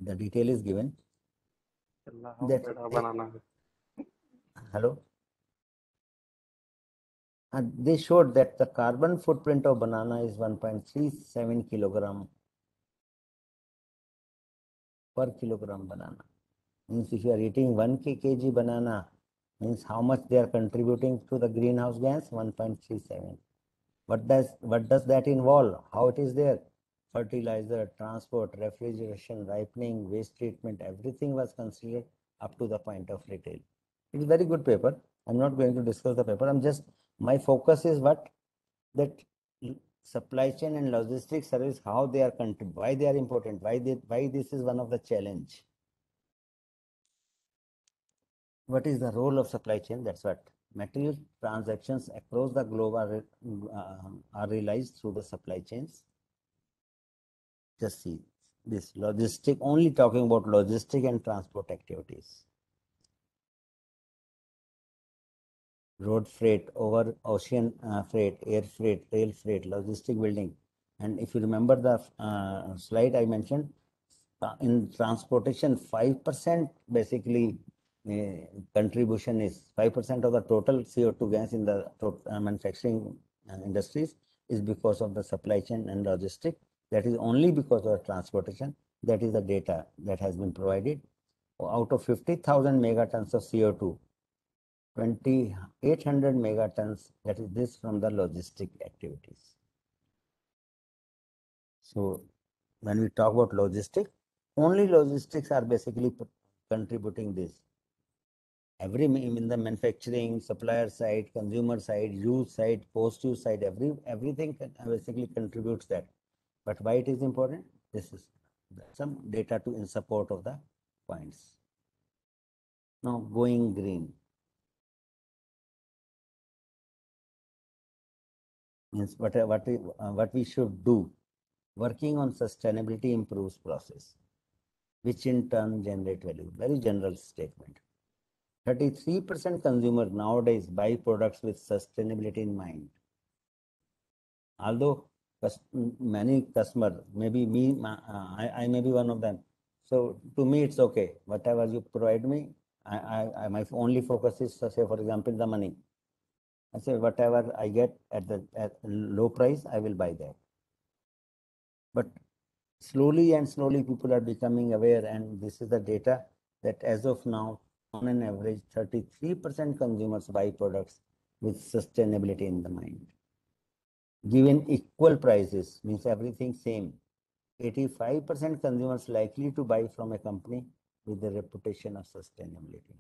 The detail is given. That, hello? And they showed that the carbon footprint of banana is 1.37 kilogram per kilogram banana. Means if you are eating 1 kg banana, means how much they are contributing to the greenhouse gas? 1.37. What does that involve? How it is there? Fertilizer, transport, refrigeration, ripening, waste treatment, everything was considered up to the point of retail. It is very good paper. I'm not going to discuss the paper. My focus is what? That supply chain and logistics service, how they are why they are important, why this is one of the challenge. What is the role of supply chain? That's what. Material transactions across the globe are realized through the supply chains. Just see this logistic, only talking about logistic and transport activities. road freight, over ocean freight, air freight, rail freight, logistic building. And if you remember the slide I mentioned, in transportation, 5% basically contribution is 5% of the total CO2 gas in the manufacturing industries is because of the supply chain and logistic. That is only because of transportation. That is the data that has been provided. Out of 50,000 megatons of CO2, 2,800 megatons, that is this from the logistic activities. So when we talk about logistics, only logistics are basically contributing this. Every in the manufacturing, supplier side, consumer side, use side, post-use side, everything basically contributes that. But why it is important? This is some data to in support of the points. Now going green means what we should do. Working on sustainability improves process, which in turn generate value. Very general statement. 33% consumers nowadays buy products with sustainability in mind. Although many customers, maybe me, I may be one of them. So to me, it's okay. Whatever you provide me, my only focus is, say, for example, the money. I say whatever I get at low price, I will buy that. But slowly and slowly, people are becoming aware, and this is the data that as of now, on an average, 33% consumers buy products with sustainability in the mind. Given equal prices, means everything same, 85% consumers likely to buy from a company with the reputation of sustainability.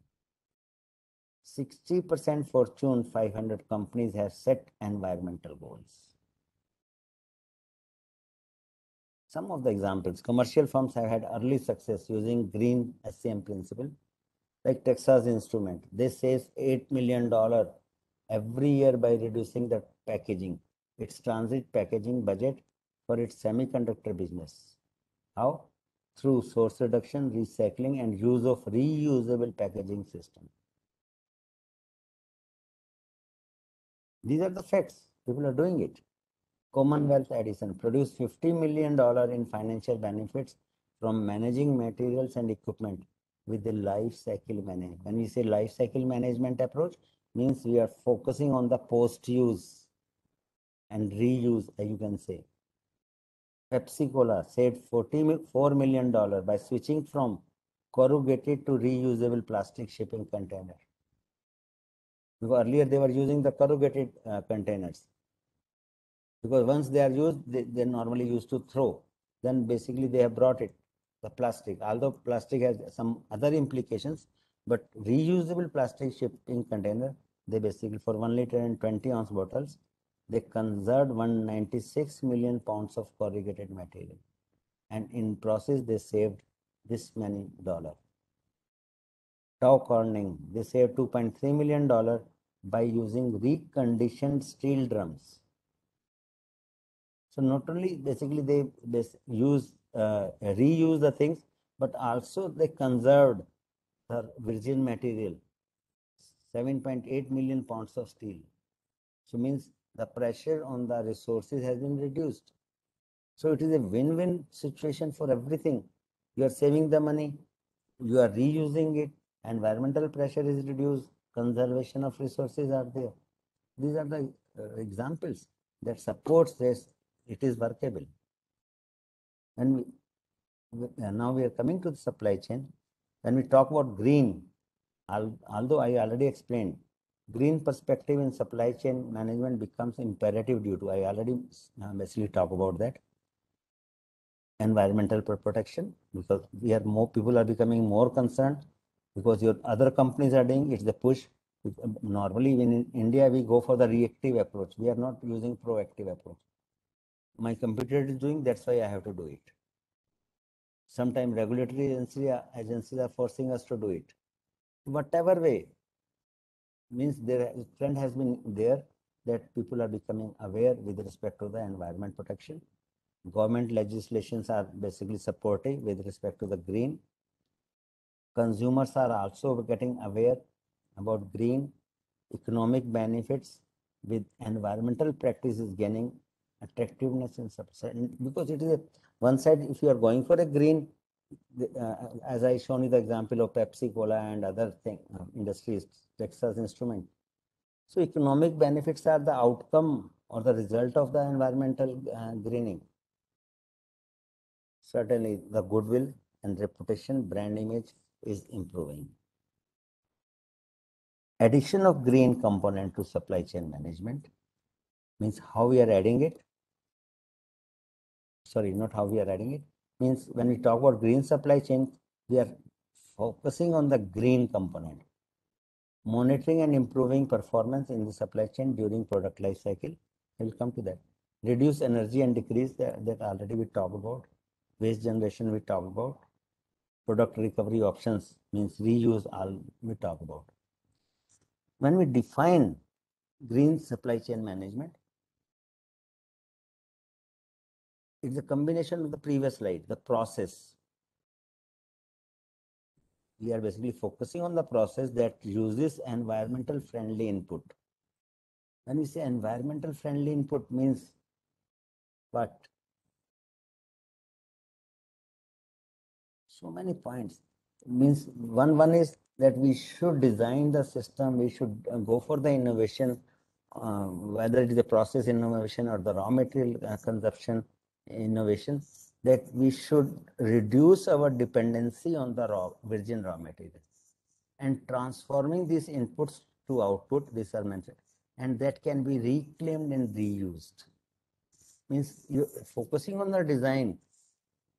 60% Fortune 500 companies have set environmental goals. Some of the examples, commercial firms have had early success using green SCM principle, like Texas Instrument. They save $8 million every year by reducing the packaging, its transit packaging budget for its semiconductor business. How? Through source reduction, recycling, and use of reusable packaging system. These are the facts. People are doing it. Commonwealth Edison produced $50 million in financial benefits from managing materials and equipment with the life cycle management. When we say life cycle management approach, means we are focusing on the post-use and reuse, you can say. Pepsi Cola saved $44 million by switching from corrugated to reusable plastic shipping container. Because earlier they were using the corrugated containers. Because once they are used, they normally used to throw. Then basically they have brought it, the plastic. Although plastic has some other implications, but reusable plastic shipping container, they basically for 1 liter and 20-ounce bottles, they conserved 196 million pounds of corrugated material. And in process, they saved this many dollars. Dow Corning, they saved $2.3 million by using reconditioned steel drums. So not only basically they reuse the things, but also they conserved the virgin material, 7.8 million pounds of steel. So means the pressure on the resources has been reduced. So it is a win-win situation for everything. You are saving the money, you are reusing it, environmental pressure is reduced, conservation of resources are there. These are the examples that supports this. It is workable. And now we are coming to the supply chain. When we talk about green, although I already explained, green perspective in supply chain management becomes imperative due to, I already basically talk about that. Environmental protection, because more people are becoming more concerned because your other companies are doing, it's the push. Normally in India, we go for the reactive approach. We are not using proactive approach. My competitor is doing, that's why I have to do it. Sometimes regulatory agencies are forcing us to do it. Whatever way, means there trend has been there that people are becoming aware with respect to the environment protection. Government legislations are basically supportive with respect to the green. Consumers are also getting aware about green. economic benefits with environmental practices gaining attractiveness in subset, because it is a one side. If you are going for a green, as I shown you the example of Pepsi, Cola, and other industries, Texas Instrument. So economic benefits are the outcome or the result of the environmental greening. Certainly, the goodwill and reputation, brand image is improving. Addition of green component to supply chain management means how we are adding it. Sorry, not how we are adding it. Means when we talk about green supply chain, we are focusing on the green component. Monitoring and improving performance in the supply chain during product life cycle. I will come to that. Reduce energy and decrease that already we talked about. Waste generation we talked about. Product recovery options means reuse, all we talk about. When we define green supply chain management, it's a combination of the previous slide, the process. We are basically focusing on the process that uses environmental friendly input. When we say environmental friendly input means what? So many points. Means one is that we should design the system, we should go for the innovation, whether it is a process innovation or the raw material consumption innovation, that we should reduce our dependency on the virgin raw materials and transforming these inputs to output, these are mentioned, and that can be reclaimed and reused. Means you focusing on the design,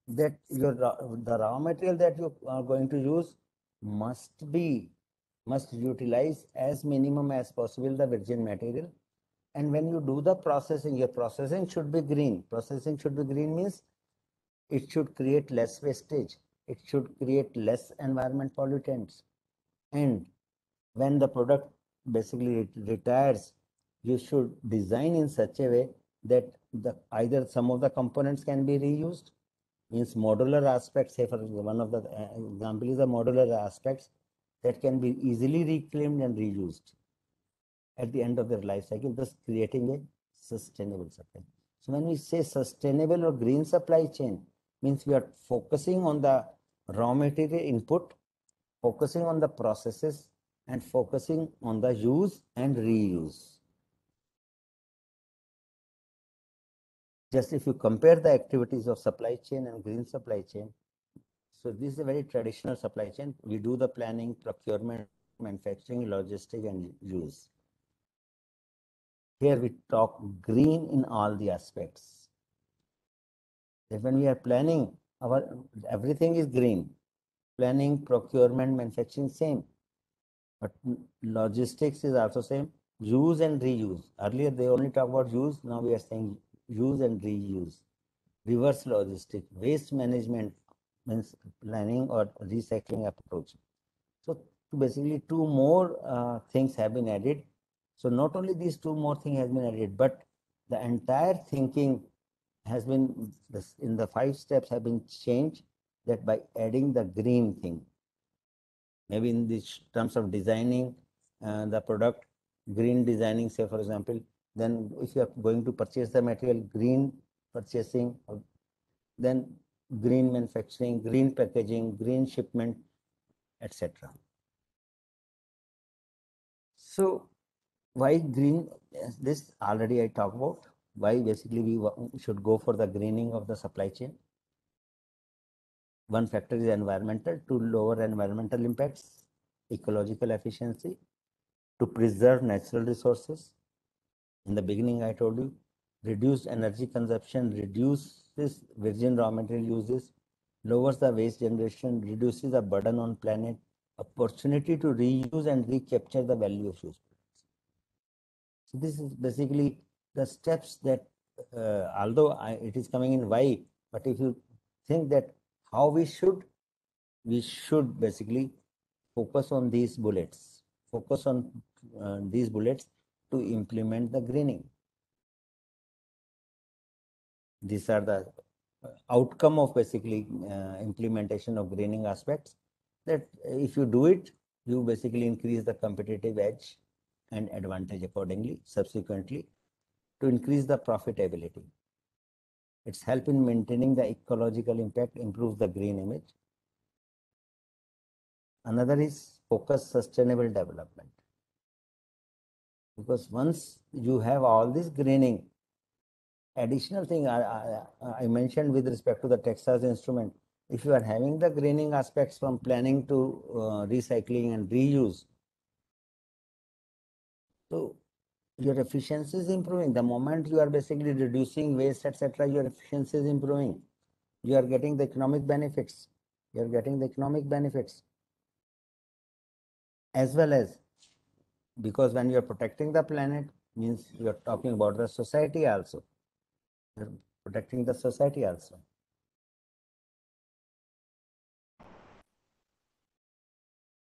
that the raw material that you are going to use must utilize as minimum as possible the virgin material. And when you do the processing, your processing should be green. Processing should be green means it should create less wastage, it should create less environment pollutants. And when the product basically retires, you should design in such a way that either some of the components can be reused, means modular aspects. Say for one of the example is the modular aspects that can be easily reclaimed and reused at the end of their life cycle, thus creating a sustainable supply. So when we say sustainable or green supply chain, means we are focusing on the raw material input, focusing on the processes, and focusing on the use and reuse. Just if you compare the activities of supply chain and green supply chain, so this is a very traditional supply chain. We do the planning, procurement, manufacturing, logistic, and use. Here we talk green in all the aspects. That when we are planning, everything is green. Planning, procurement, manufacturing, same. But logistics is also same. Use and reuse. Earlier they only talk about use. Now we are saying use and reuse. Reverse logistic, waste management means planning or recycling approach. So basically two more things have been added. So not only these two more things has been added, but the entire thinking has been in the 5 steps have been changed, that by adding the green thing. Maybe in the terms of designing the product, green designing, say for example, then if you are going to purchase the material, green purchasing, then green manufacturing, green packaging, green shipment, etc. So why green? This already I talked about. Why basically we should go for the greening of the supply chain. One factor is environmental, to lower environmental impacts, ecological efficiency, to preserve natural resources. In the beginning, I told you, reduced energy consumption, reduces virgin raw material uses, lowers the waste generation, reduces the burden on planet, opportunity to reuse and recapture the value of used products. So this is basically the steps that, although it is coming in why, but if you think that how we should basically focus on these bullets, focus on these bullets to implement the greening. These are the outcome of basically implementation of greening aspects, that if you do it, you basically increase the competitive edge and advantage accordingly, subsequently, to increase the profitability. Its help in maintaining the ecological impact, improves the green image. Another is focused sustainable development. Because once you have all this greening, additional thing I mentioned with respect to the Texas Instrument, if you are having the greening aspects from planning to recycling and reuse, so your efficiency is improving. The moment you are basically reducing waste, etc., your efficiency is improving. You are getting the economic benefits. You are getting the economic benefits. As well as, because when you are protecting the planet, means you are talking about the society also. You are protecting the society also.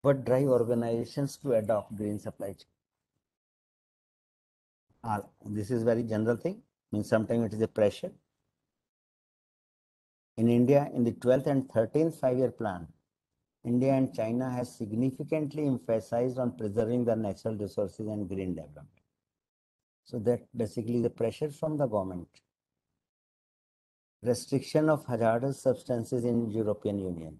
What drive organizations to adopt green supply chain? This is very general thing. Means sometimes it is a pressure. In India, in the 12th and 13th 5-year plan, India and China has significantly emphasized on preserving the natural resources and green development. So that basically the pressure from the government. Restriction of hazardous substances in European Union.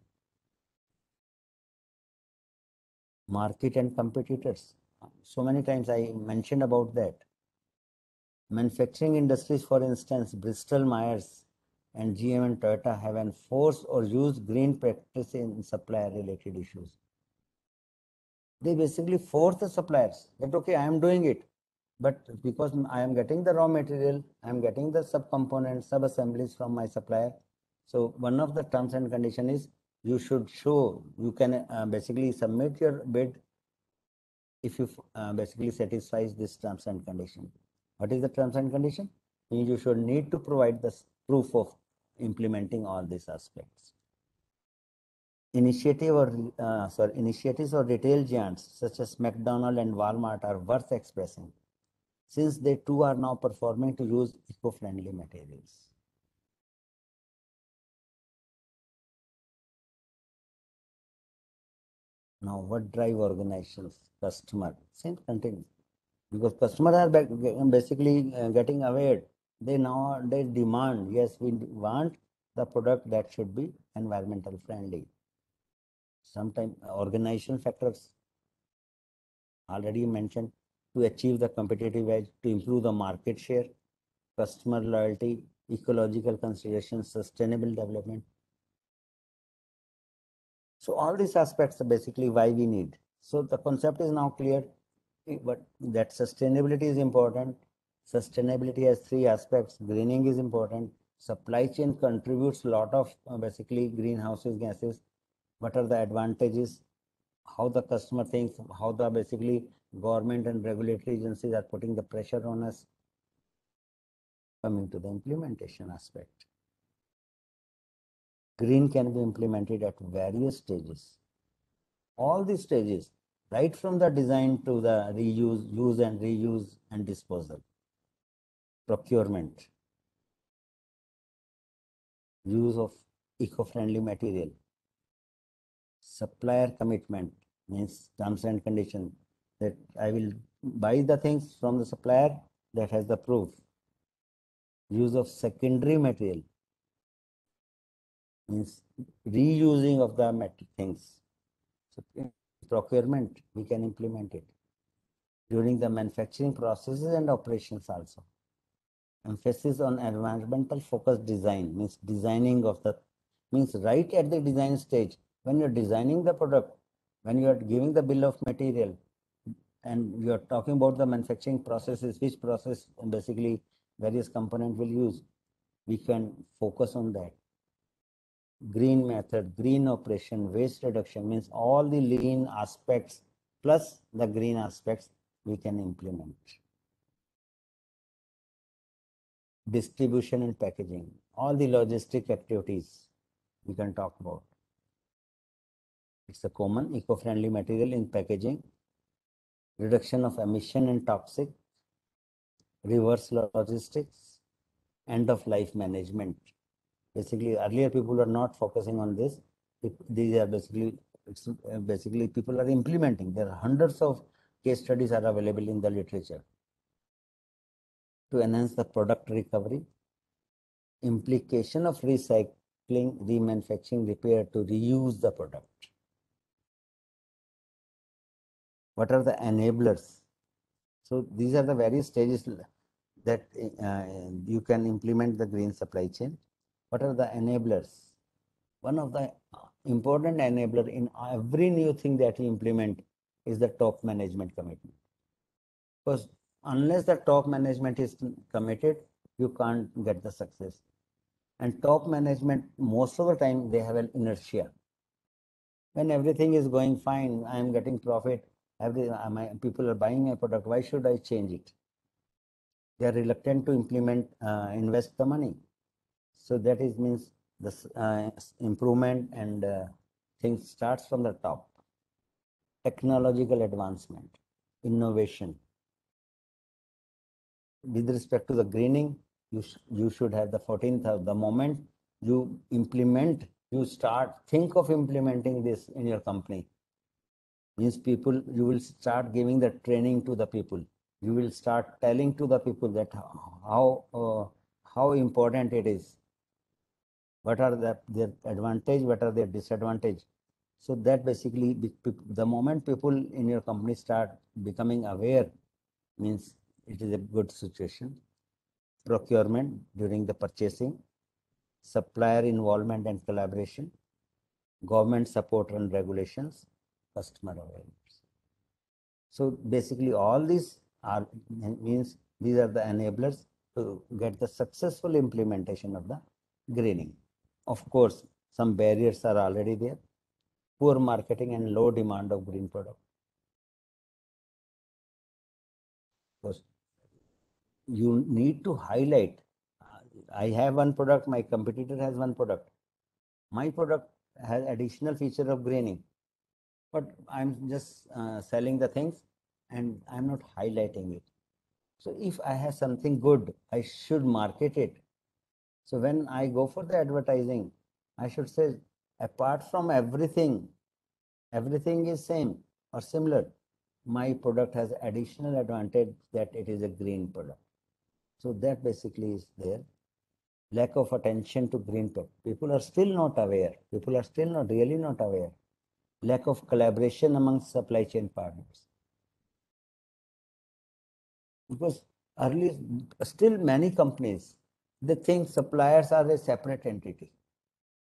Market and competitors. So many times I mentioned about that. Manufacturing industries, for instance, Bristol Myers and GM and Toyota have enforced or used green practice in supplier related issues. They basically force the suppliers that, okay, I am doing it, but because I am getting the raw material, I am getting the subcomponents, sub-assemblies from my supplier. So one of the terms and condition is you should show, you can basically submit your bid if you basically satisfies this terms and condition. What is the terms and condition? You should need to provide the proof of implementing all these aspects. Initiatives or retail giants such as McDonald's and Walmart are worth expressing, since they too are now performing to use eco-friendly materials. Now, what drive organizations? Customer, same continue, because customers are basically getting aware. They demand, yes, we want the product that should be environmental friendly. Sometimes organization factors already mentioned, to achieve the competitive edge, to improve the market share, customer loyalty, ecological considerations, sustainable development. So all these aspects are basically why we need. So the concept is now clear, but that sustainability is important. Sustainability has 3 aspects. Greening is important. Supply chain contributes a lot of basically greenhouse gases. What are the advantages? How the customer thinks, how the basically government and regulatory agencies are putting the pressure on us. Coming to the implementation aspect. Green can be implemented at various stages. All these stages, right from the design to the reuse, reuse and disposal. Procurement. Use of eco-friendly material. Supplier commitment, means terms and condition, that I will buy the things from the supplier that has the proof. Use of secondary material, means reusing of the things. So in procurement, we can implement it. During the manufacturing processes and operations also. Emphasis on environmental focused design, means designing of the, means right at the design stage, when you're designing the product, when you are giving the bill of material, and you are talking about the manufacturing processes, which process basically various components will use, we can focus on that. Green method, green operation, waste reduction, means all the lean aspects plus the green aspects we can implement. Distribution and packaging, all the logistic activities we can talk about. It's a common eco-friendly material in packaging. Reduction of emission and toxic. Reverse logistics. End of life management. Basically, earlier people are not focusing on this. These are basically, people are implementing. There are hundreds of case studies are available in the literature. To enhance the product recovery, implication of recycling, remanufacturing, repair to reuse the product. What are the enablers? So these are the various stages that you can implement the green supply chain. What are the enablers? One of the important enabler in every new thing that you implement is the top management commitment. Because unless the top management is committed, you can't get the success. And top management, most of the time, they have an inertia. When everything is going fine, I am getting profit, my people are buying my product, why should I change it? They are reluctant to invest the money. So that is means the improvement and things starts from the top. Technological advancement, innovation. With respect to the greening, you should have the 14th. The moment you implement, you think of implementing this in your company. Means people, you will start giving the training to the people. You will start telling to the people that how important it is. What are their advantage? What are their disadvantage? So that basically, the moment people in your company start becoming aware, means it is a good situation. Procurement during the purchasing, supplier involvement and collaboration, government support and regulations, customer awareness. So basically all these are means these are the enablers to get the successful implementation of the greening. Of course, some barriers are already there. Poor marketing and low demand of green product. Because you need to highlight, I have one product, my competitor has one product. My product has additional feature of greening, but I'm just selling the things and I'm not highlighting it. So if I have something good, I should market it. So when I go for the advertising, I should say, apart from everything is same or similar. My product has additional advantage that it is a green product. So that basically is there. Lack of attention to green product. People are still not aware. People are still not really not aware. Lack of collaboration among supply chain partners. Because early, still many companies, they think suppliers are a separate entity.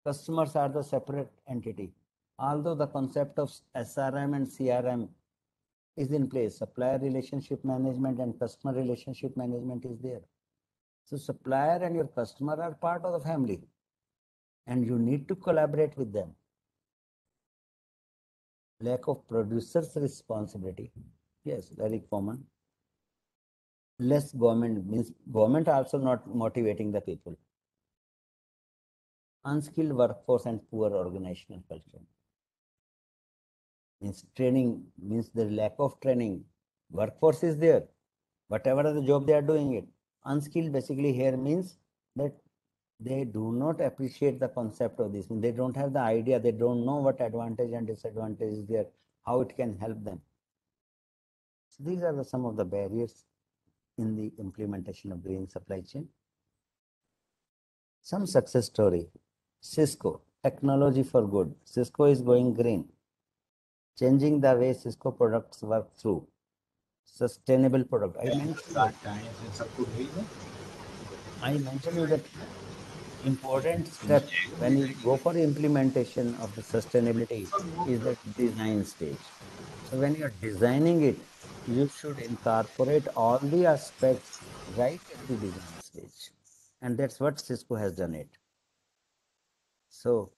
Customers are the separate entity. Although the concept of SRM and CRM is in place, supplier relationship management and customer relationship management is there. So supplier and your customer are part of the family and you need to collaborate with them. Lack of producer's responsibility. Yes, very common. Less government means government also not motivating the people. Unskilled workforce and poor organizational culture. Means training, means the lack of training. Workforce is there. Whatever the job they are doing it. Unskilled basically here means that they do not appreciate the concept of this. They don't have the idea. They don't know what advantage and disadvantage is there, how it can help them. So these are some of the barriers in the implementation of green supply chain. Some success story. Cisco, technology for good. Cisco is going green, changing the way Cisco products work through. Sustainable product. I mentioned you that important step when you go for implementation of the sustainability is the design stage. So when you're designing it, you should incorporate all the aspects right at the design stage. And that's what Cisco has done it. So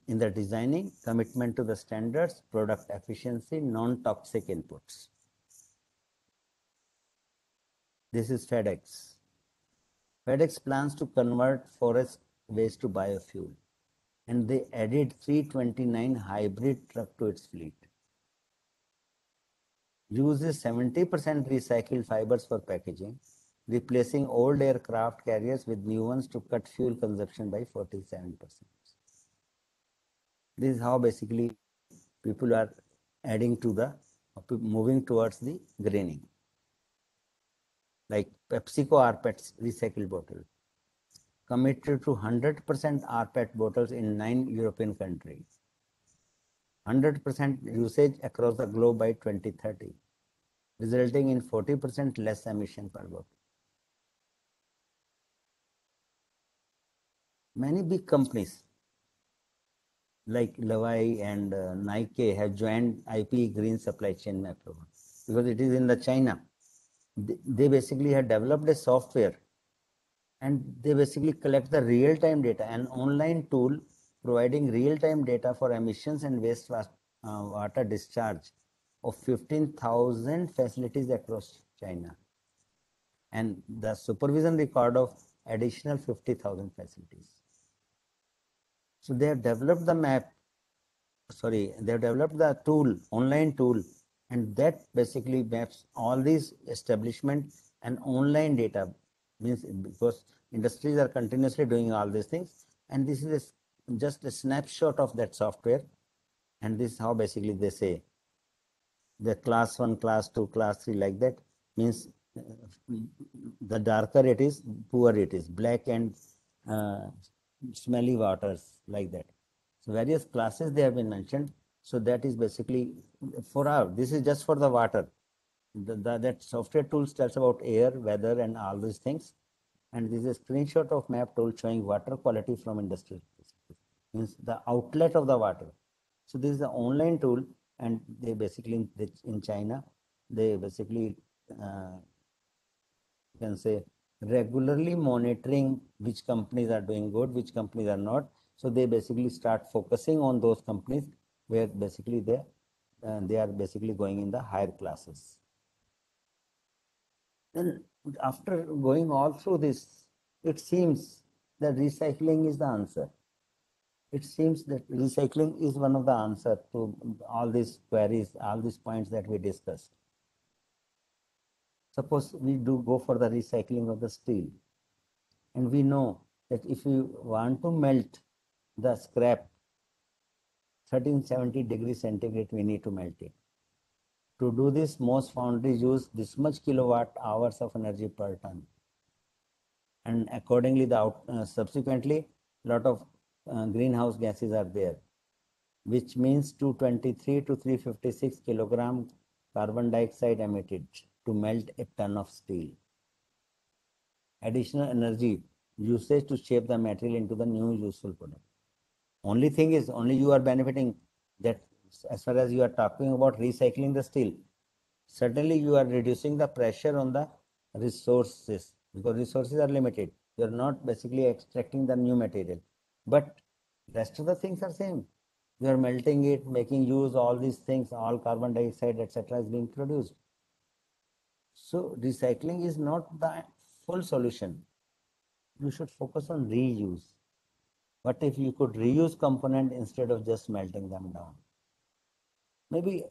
in the designing, commitment to the standards, product efficiency, non-toxic inputs. This is FedEx. FedEx plans to convert forest waste to biofuel, and they added 329 hybrid truck to its fleet. Uses 70% recycled fibers for packaging, replacing old aircraft carriers with new ones to cut fuel consumption by 47%. This is how basically people are adding to the moving towards the greening. Like PepsiCo rPET recycled bottle, committed to 100% rPET bottles in 9 European countries, 100% usage across the globe by 2030, resulting in 40% less emission per bottle. Many big companies like Levi and Nike have joined IP Green Supply Chain Map program because it is in the China. They basically have developed a software and they basically collect the real-time data, an online tool providing real-time data for emissions and waste water discharge of 15,000 facilities across China and the supervision record of additional 50,000 facilities. So they have developed the map, sorry, they have developed the tool, online tool, and that basically maps all these establishments and online data, means because industries are continuously doing all these things, and this is just a snapshot of that software, and this is how basically they say the class 1, class 2, class 3, like that, means the darker it is, poor it is, black and smelly waters, like that. So various classes they have been mentioned. So that is basically for our, this is just for the water. That software tools tells about air, weather, and all these things. And this is a screenshot of map tool showing water quality from industry, means the outlet of the water. So this is the online tool, and they basically in China, they basically you can say regularly monitoring which companies are doing good, which companies are not. So they basically start focusing on those companies where basically they are basically going in the higher classes. Then after going all through this, it seems that recycling is the answer. It seems that recycling is one of the answer to all these queries, all these points that we discussed. Suppose we do go for the recycling of the steel, and we know that if you want to melt the scrap 1370 degrees centigrade, we need to melt it. To do this, most foundries use this much kilowatt hours of energy per ton, and accordingly subsequently lot of greenhouse gases are there, which means 223 to 356 kilogram carbon dioxide emitted to melt a ton of steel. Additional energy usage to shape the material into the new useful product. Only thing is, only you are benefiting that as far as you are talking about recycling the steel. Certainly you are reducing the pressure on the resources because resources are limited. You are not basically extracting the new material, but rest of the things are same. You are melting it, making use all these things, all carbon dioxide, etc. is being produced. So recycling is not the full solution. You should focus on reuse. What if you could reuse component instead of just melting them down? Maybe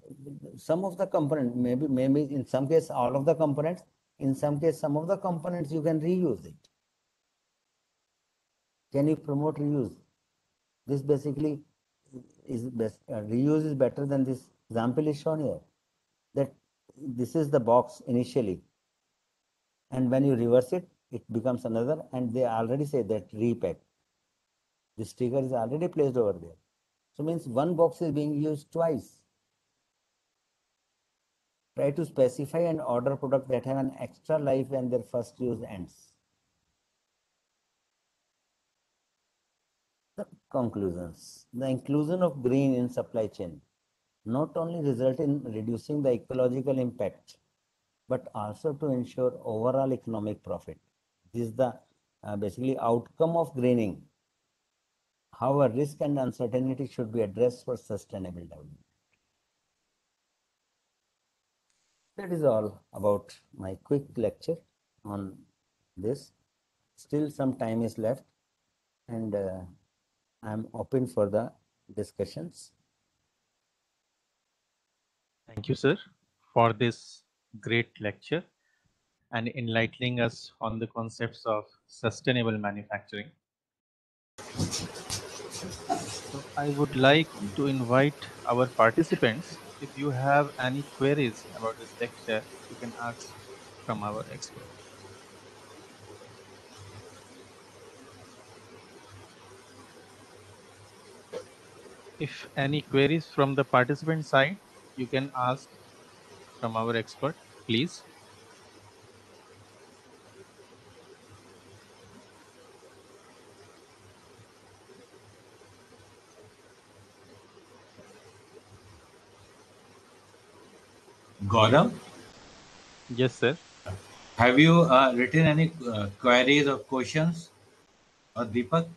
some of the component, maybe in some case all of the components, in some case some of the components you can reuse it. Can you promote reuse? This basically is best. Reuse is better than this example is shown here. That this is the box initially, and when you reverse it, it becomes another, and they already say that repack. The sticker is already placed over there. So means one box is being used twice. Try to specify and order products that have an extra life when their first use ends. The conclusions. The inclusion of green in supply chain not only result in reducing the ecological impact, but also to ensure overall economic profit. This is the basically outcome of greening. However, risk and uncertainty should be addressed for sustainable development. That is all about my quick lecture on this. Still some time is left, and I am open for the discussions. Thank you, sir, for this great lecture and enlightening us on the concepts of sustainable manufacturing. So I would like to invite our participants if you have any queries about this lecture, you can ask from our expert. If any queries from the participant side, you can ask from our expert, please. Gaurav, Yes, sir. have you written any queries or questions, Deepak,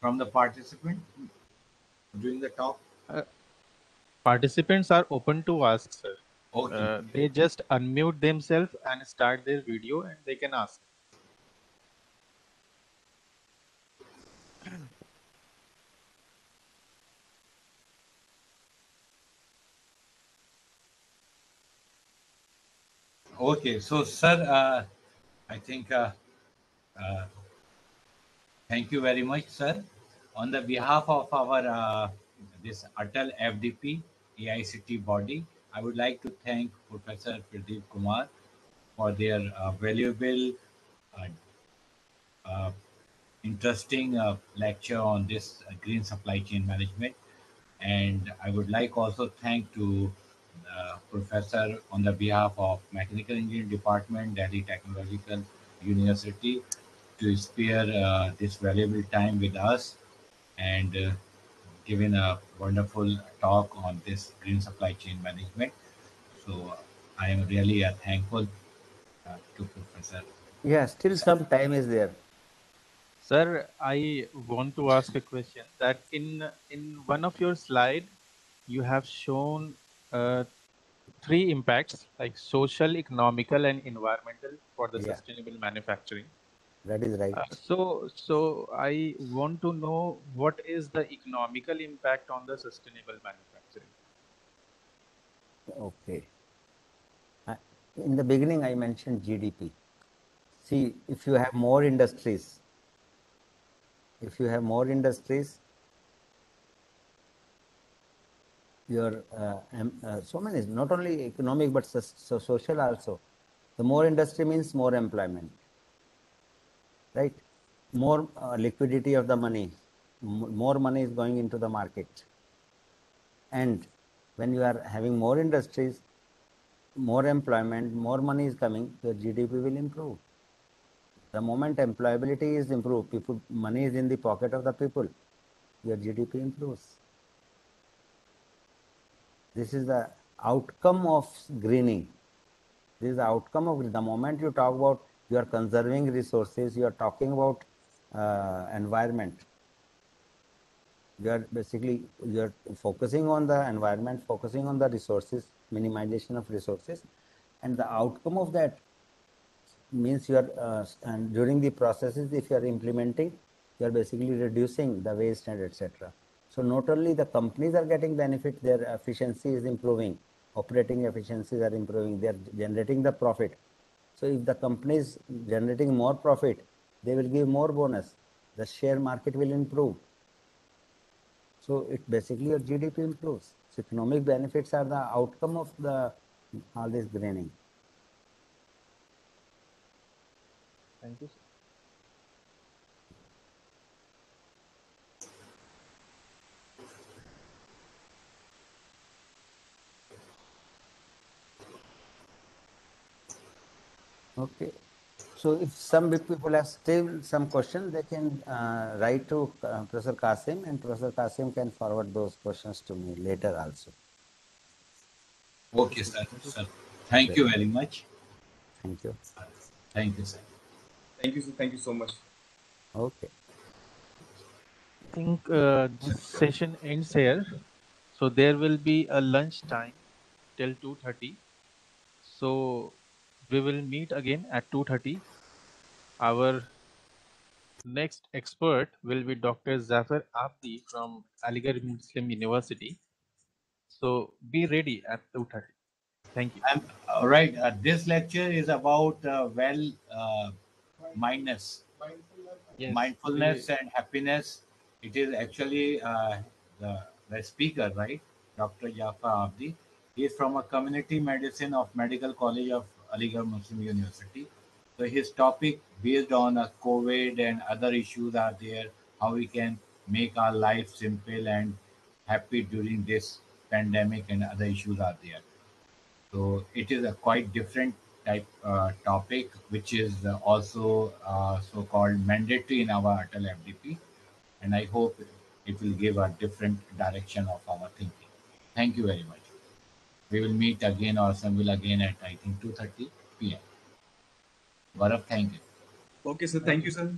from the participant during the talk? Uh, Participants are open to ask, sir. Okay. They just unmute themselves and start their video and they can ask. Okay. So, sir, I think uh, thank you very much, sir. On the behalf of our this Atal FDP AICT body, I would like to thank Professor Pradeep Kumar for their valuable, uh, uh, interesting lecture on this green supply chain management. And I would like also thank to Professor on the behalf of Mechanical Engineering Department, Delhi Technological University, to spare this valuable time with us and given a wonderful talk on this green supply chain management. So I am really thankful to Professor. Yeah, still some time is there. Sir, I want to ask a question that in one of your slide, you have shown three impacts like social, economical, and environmental for the Yeah, sustainable manufacturing. that is right. So I want to know what is the economical impact on the sustainable manufacturing. Okay. I- In the beginning, I mentioned GDP. See, if you have more industries, your so many, not only economic but social also. The more industry means more employment, right? More liquidity of the money, more money is going into the market. And when you are having more industries, more employment, more money is coming, your GDP will improve. The moment employability is improved, people, money is in the pocket of the people, your GDP improves. This is the outcome of greening. This is the outcome of the moment you talk about you are conserving resources, you are talking about environment. You are basically you are focusing on the environment, focusing on the resources, minimization of resources, and the outcome of that means you are and during the processes, if you are implementing, you are basically reducing the waste and etc. So not only the companies are getting benefit, their efficiency is improving, operating efficiencies are improving, they are generating the profit. So if the company is generating more profit, they will give more bonus, the share market will improve. So it basically your GDP improves. So economic benefits are the outcome of the all this greening. Thank you, sir. Okay. So if some people have still some questions, they can write to Professor Kasim, and Professor Kasim can forward those questions to me later also. Okay, sir. Sir, thank Great. you very much. Thank you. Thank you, sir. Thank you, sir. Thank you so much. Okay. I think this session ends here. So there will be a lunch time till 2:30. So we will meet again at 2:30. Our next expert will be Dr. Zafar Abdi from Aligarh Muslim University. So be ready at 2:30. Thank you. I'm all right. This lecture is about mindness, Yes, mindfulness, and happiness. It is actually the speaker, right? Dr. Jafar Abdi. He is from a community medicine of Medical College of Aligarh Muslim University. So his topic based on COVID and other issues are there, how we can make our life simple and happy during this pandemic and other issues are there. So it is a quite different type topic, which is also so-called mandatory in our Atal FDP, and I hope it will give a different direction of our thinking. Thank you very much. We will meet again or assemble again at I think 2:30 p.m. Gaurav, thank you. Okay, sir. Thank you, sir.